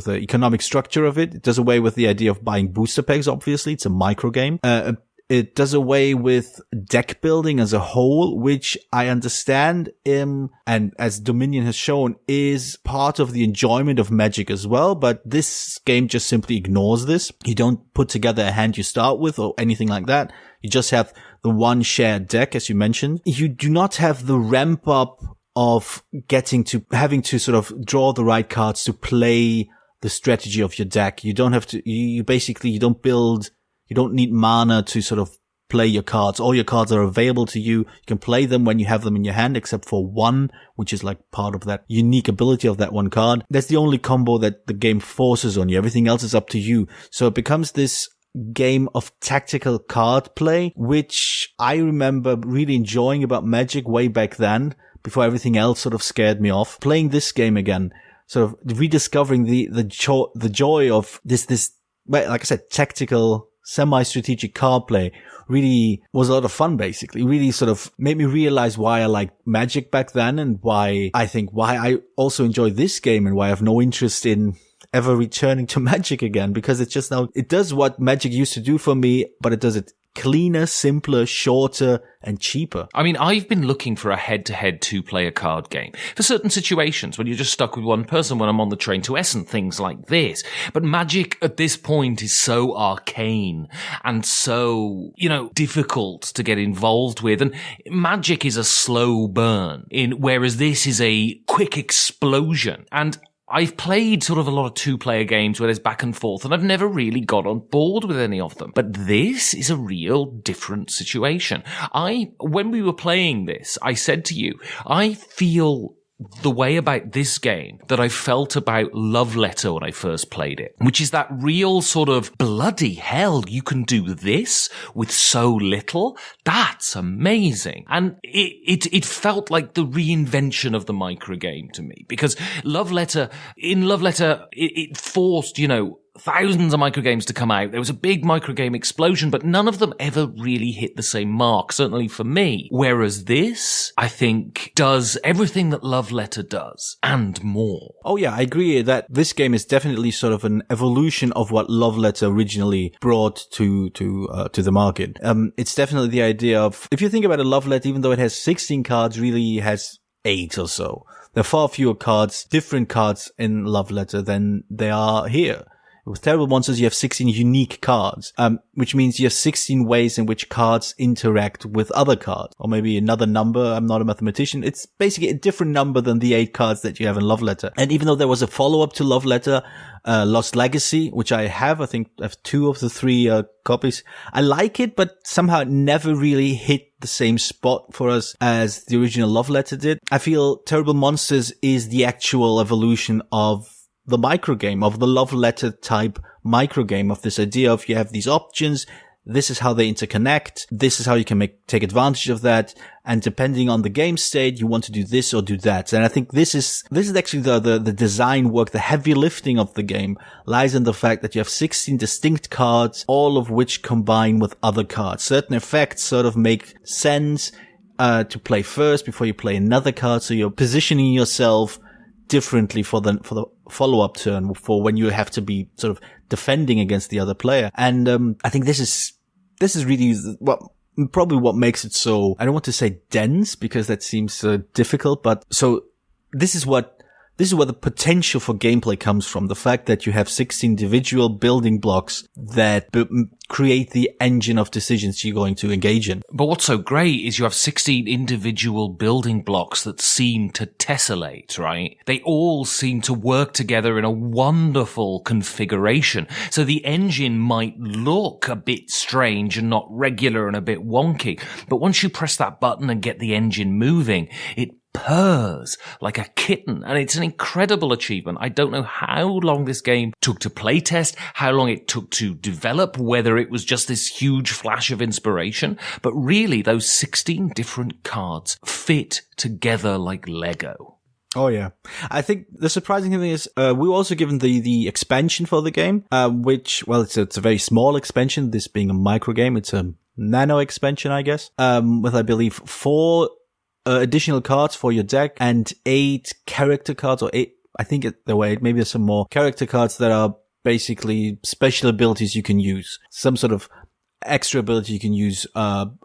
economic structure of it. It does away with the idea of buying booster packs, obviously. It's a micro game. It does away with deck building as a whole, which I understand, and as Dominion has shown, is part of the enjoyment of Magic as well. But this game just simply ignores this. You don't put together a hand you start with or anything like that. You just have the one shared deck, as you mentioned. You do not have the ramp up of having to sort of draw the right cards to play the strategy of your deck. You don't have to, you don't need mana to sort of play your cards. All your cards are available to you. You can play them when you have them in your hand, except for one, which is like part of that unique ability of that one card. That's the only combo that the game forces on you. Everything else is up to you. So it becomes this game of tactical card play, which I remember really enjoying about Magic way back then, before everything else sort of scared me off. Playing this game again, sort of rediscovering the joy of this, like I said, tactical, semi-strategic card play really was a lot of fun, basically. Really sort of made me realize why I liked Magic back then, and why I also enjoy this game, and why I have no interest in ever returning to Magic again, because it's just now, it does what Magic used to do for me, but it does it cleaner, simpler, shorter, and cheaper. I mean, I've been looking for a head-to-head two-player card game for certain situations when you're just stuck with one person, when I'm on the train to Essen, things like this. But Magic at this point is so arcane and so, difficult to get involved with. And Magic is a slow burn, whereas this is a quick explosion. And I've played sort of a lot of two-player games where there's back and forth, and I've never really got on board with any of them. But this is a real different situation. When we were playing this, I said to you, I feel the way about this game that I felt about Love Letter when I first played it, which is that real sort of bloody hell, you can do this with so little. That's amazing. And it felt like the reinvention of the microgame to me, because Love Letter, it forced, thousands of microgames to come out. There was a big microgame explosion, but none of them ever really hit the same mark, certainly for me. Whereas this, I think, does everything that Love Letter does and more. Oh yeah, I agree that this game is definitely sort of an evolution of what Love Letter originally brought to the market. It's definitely the idea of, if you think about a Love Letter, even though it has 16 cards, really has 8 or so. There are far fewer cards, different cards in Love Letter than there are here. With Terrible Monsters, you have 16 unique cards, which means you have 16 ways in which cards interact with other cards. Or maybe another number. I'm not a mathematician. It's basically a different number than the 8 cards that you have in Love Letter. And even though there was a follow-up to Love Letter, Lost Legacy, which I think I have 2 of the 3 copies. I like it, but somehow it never really hit the same spot for us as the original Love Letter did. I feel Terrible Monsters is the actual evolution of the microgame, of the Love Letter type microgame, of this idea of you have these options, this is how they interconnect, this is how you can take advantage of that, and depending on the game state, you want to do this or do that. And I think this is actually the design work, the heavy lifting of the game lies in the fact that you have 16 distinct cards, all of which combine with other cards. Certain effects sort of make sense to play first before you play another card, so you're positioning yourself differently for the follow-up turn, for when you have to be sort of defending against the other player. And I think this is really what makes it so, I don't want to say dense, because that seems difficult, but so this is where the potential for gameplay comes from. The fact that you have 16 individual building blocks that create the engine of decisions you're going to engage in. But what's so great is you have 16 individual building blocks that seem to tessellate, right? They all seem to work together in a wonderful configuration. So the engine might look a bit strange and not regular and a bit wonky, but once you press that button and get the engine moving, it purrs like a kitten, and it's an incredible achievement. I don't know how long this game took to playtest, how long it took to develop, whether it was just this huge flash of inspiration, but really those 16 different cards fit together like Lego. Oh yeah. I think the surprising thing is, we were also given the expansion for the game, which, well, it's a very small expansion, this being a micro game. It's a nano expansion, I guess, with, I believe, 4 additional cards for your deck and 8 character cards, or 8, I think maybe there's some more character cards that are basically special abilities you can use. Some sort of extra ability you can use,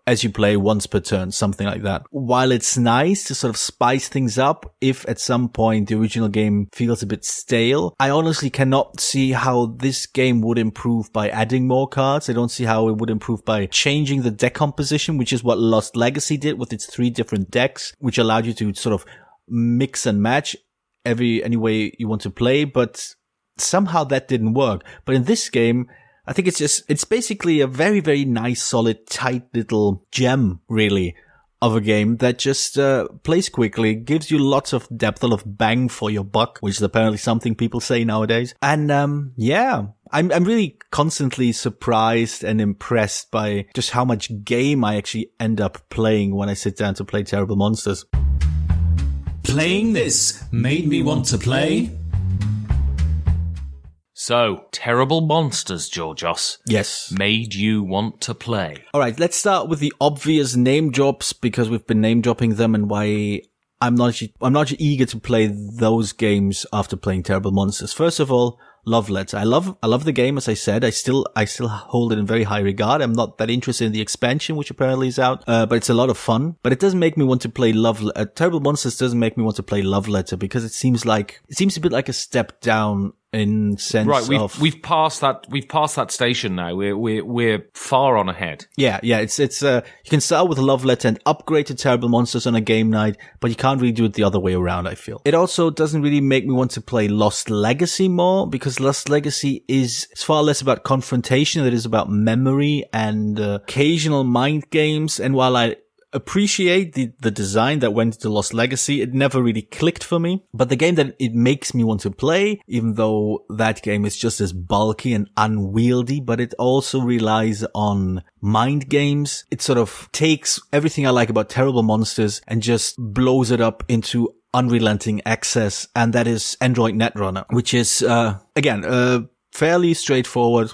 as you play once per turn, something like that. While it's nice to sort of spice things up, if at some point the original game feels a bit stale, I honestly cannot see how this game would improve by adding more cards. I don't see how it would improve by changing the deck composition, which is what Lost Legacy did with its 3 different decks, which allowed you to sort of mix and match any way you want to play, but somehow that didn't work. But in this game, I think it's basically a very, very nice, solid, tight little gem, really, of a game that just plays quickly, gives you lots of depth, a lot of bang for your buck, which is apparently something people say nowadays. And yeah, I'm really constantly surprised and impressed by just how much game I actually end up playing when I sit down to play Terrible Monsters. Playing this made me want to play. So, Terrible Monsters, Georgios. Yes. Made you want to play. All right, let's start with the obvious name drops, because we've been name dropping them, and why I'm not eager to play those games after playing Terrible Monsters. First of all, Love Letter. I love the game, as I said. I still hold it in very high regard. I'm not that interested in the expansion, which apparently is out, but it's a lot of fun. But it doesn't make me want to play Terrible Monsters doesn't make me want to play Love Letter, because it seems a bit like a step down in sense of we've passed that station now. We're far on ahead. Yeah. It's you can start with a Love Letter and upgrade to Terrible Monsters on a game night, but you can't really do it the other way around, I feel. It also doesn't really make me want to play Lost Legacy more, because Lost Legacy is far less about confrontation than it is about memory and occasional mind games. And while I appreciate the design that went into Lost Legacy. It never really clicked for me. But the game that it makes me want to play, even though that game is just as bulky and unwieldy, but it also relies on mind games. It sort of takes everything I like about Terrible Monsters and just blows it up into unrelenting excess. And that is Android Netrunner, which is, again, fairly straightforward,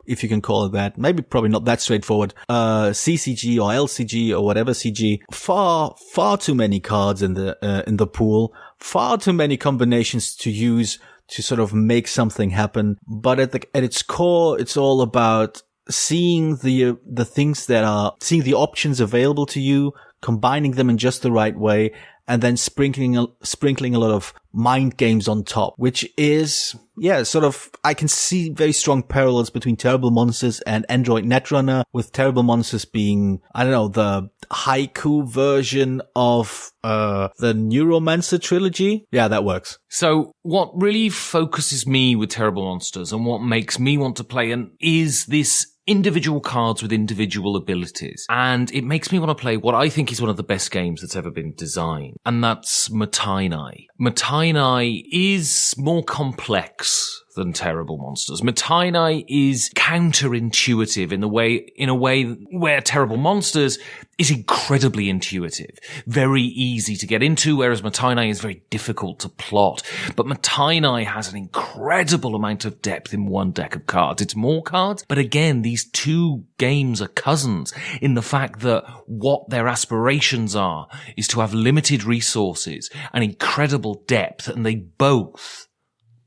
if you can call it that. Maybe probably not that straightforward. CCG or LCG or whatever CG. Far too many cards in the pool. Far too many combinations to use to sort of make something happen. But at its core, it's all about seeing the things seeing the options available to you, combining them in just the right way, and then sprinkling a lot of mind games on top, which is, sort of, I can see very strong parallels between Terrible Monsters and Android Netrunner, with Terrible Monsters being, I don't know, the haiku version of the Neuromancer trilogy. Yeah, that works. So what really focuses me with Terrible Monsters and what makes me want to play is this individual cards with individual abilities. And it makes me want to play what I think is one of the best games that's ever been designed. And that's Matainai. Matainai is more complex than Terrible Monsters. Matainai is counterintuitive in a way where Terrible Monsters is incredibly intuitive, very easy to get into, whereas Matainai is very difficult to plot. But Matainai has an incredible amount of depth in one deck of cards. It's more cards, but again, these two games are cousins in the fact that what their aspirations are is to have limited resources and incredible depth, and they both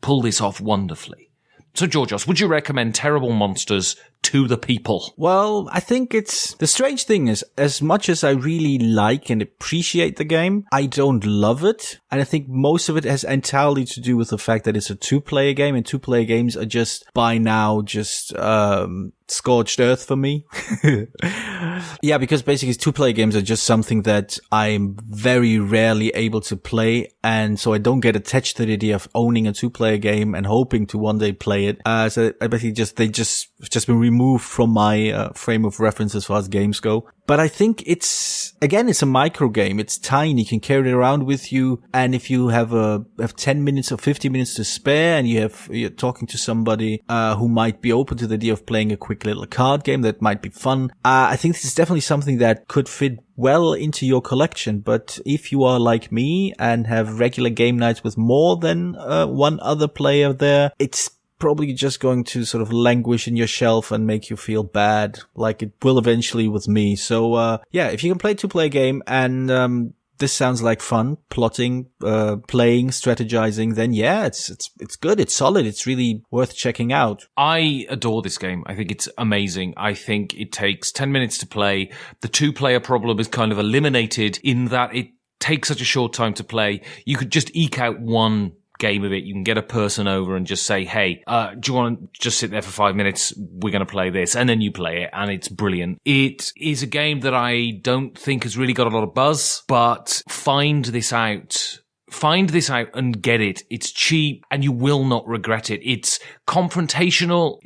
pull this off wonderfully. So, Georgios, would you recommend Terrible Monsters to the people? Well, I think the strange thing is, as much as I really like and appreciate the game, I don't love it. And I think most of it has entirely to do with the fact that it's a two-player game, and two-player games are just, by now, just, scorched earth for me. Yeah, because basically two-player games are just something that I'm very rarely able to play, and so I don't get attached to the idea of owning a two-player game and hoping to one day play it. So I basically they've just been removed from my frame of reference as far as games go. But I think it's a micro game. It's tiny. You can carry it around with you. And if you have 10 minutes or 50 minutes to spare, and you're talking to somebody, who might be open to the idea of playing a quick little card game that might be fun, I think this is definitely something that could fit well into your collection. But if you are like me and have regular game nights with more than one other player there, it's probably just going to sort of languish in your shelf and make you feel bad, like it will eventually with me. So, if you can play a two-player game and, this sounds like fun, plotting, playing, strategizing, then it's good. It's solid. It's really worth checking out. I adore this game. I think it's amazing. I think it takes 10 minutes to play. The two-player problem is kind of eliminated in that it takes such a short time to play. You could just eke out one game of it. You can get a person over and just say, hey, do you want to just sit there for 5 minutes? We're going to play this. And then you play it, and it's brilliant. It is a game that I don't think has really got a lot of buzz, but find this out and get it. It's cheap and you will not regret it. It's confrontational,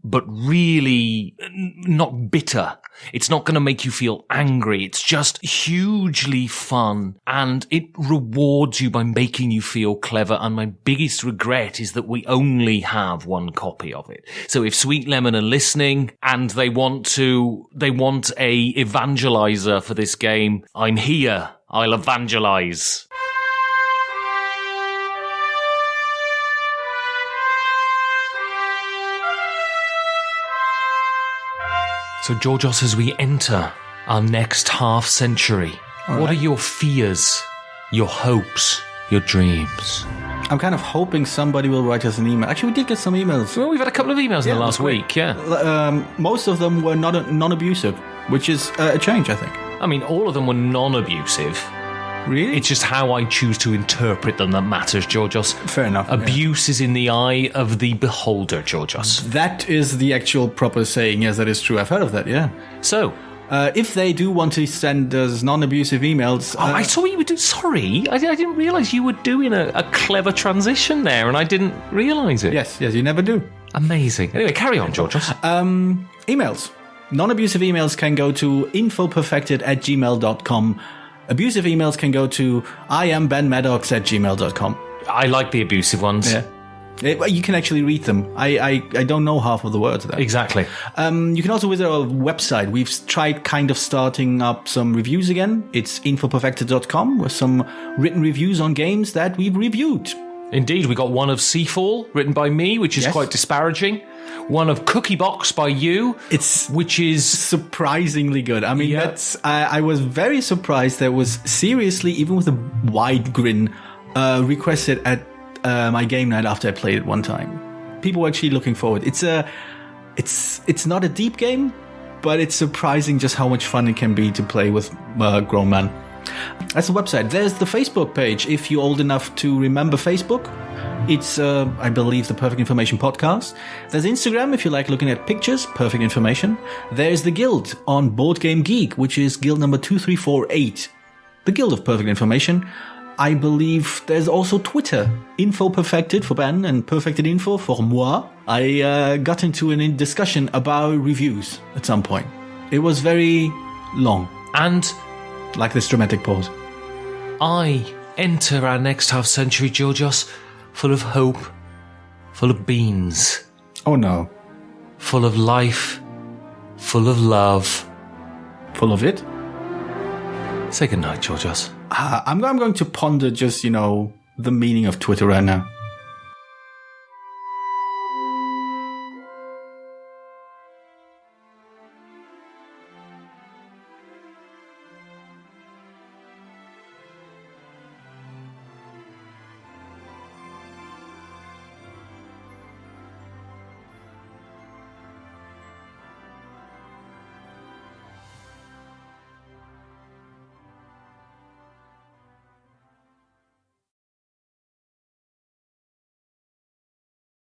but really not bitter. It's not going to make you feel angry. It's just hugely fun, and it rewards you by making you feel clever. And my biggest regret is that we only have one copy of it. So if Sweet Lemon are listening and they want a evangelizer for this game, I'm here. I'll evangelize. So, Georgios, as we enter our next half century, what are your fears, your hopes, your dreams? I'm kind of hoping somebody will write us an email. Actually, we did get some emails. Well, we've had a couple of emails in the last week, Most of them were non-abusive, which is a change, I think. I mean, all of them were non-abusive. Really? It's just how I choose to interpret them that matters, Georgios. Fair enough. Abuse is in the eye of the beholder, Georgios. That is the actual proper saying. Yes, that is true. I've heard of that, yeah. So, if they do want to send us non-abusive emails... I saw what you were doing. Sorry, I didn't realise you were doing a clever transition there, and I didn't realise it. Yes, you never do. Amazing. Anyway, carry on, Georgios. Emails. Non-abusive emails can go to infoperfected@gmail.com. Abusive emails can go to iambenmaddox@gmail.com. I like the abusive ones. Yeah. You can actually read them. I don't know half of the words of that. Exactly. You can also visit our website. We've tried kind of starting up some reviews again. It's infoperfected.com with some written reviews on games that we've reviewed. Indeed, we got one of Seafall, written by me, which is quite disparaging. One of Cookie Box by you, which is surprisingly good. I mean, I was very surprised there was seriously, even with a wide grin, requested at my game night after I played it one time. People were actually looking forward. It's not a deep game, but it's surprising just how much fun it can be to play with grown men. That's the website. There's the Facebook page, if you're old enough to remember Facebook. It's, I believe, the Perfect Information Podcast. There's Instagram, if you like looking at pictures, Perfect Information. There's the Guild on Board Game Geek, which is guild number 2348. The Guild of Perfect Information. I believe there's also Twitter, Info Perfected for Ben and Perfected Info for moi. I got into a discussion about reviews at some point. It was very long. And like this dramatic pause. I enter our next half century, Georgios, full of hope, full of beans. Oh no. Full of life, full of love. Full of it? Say goodnight, Georgios. I'm going to ponder just, the meaning of Twitter right now.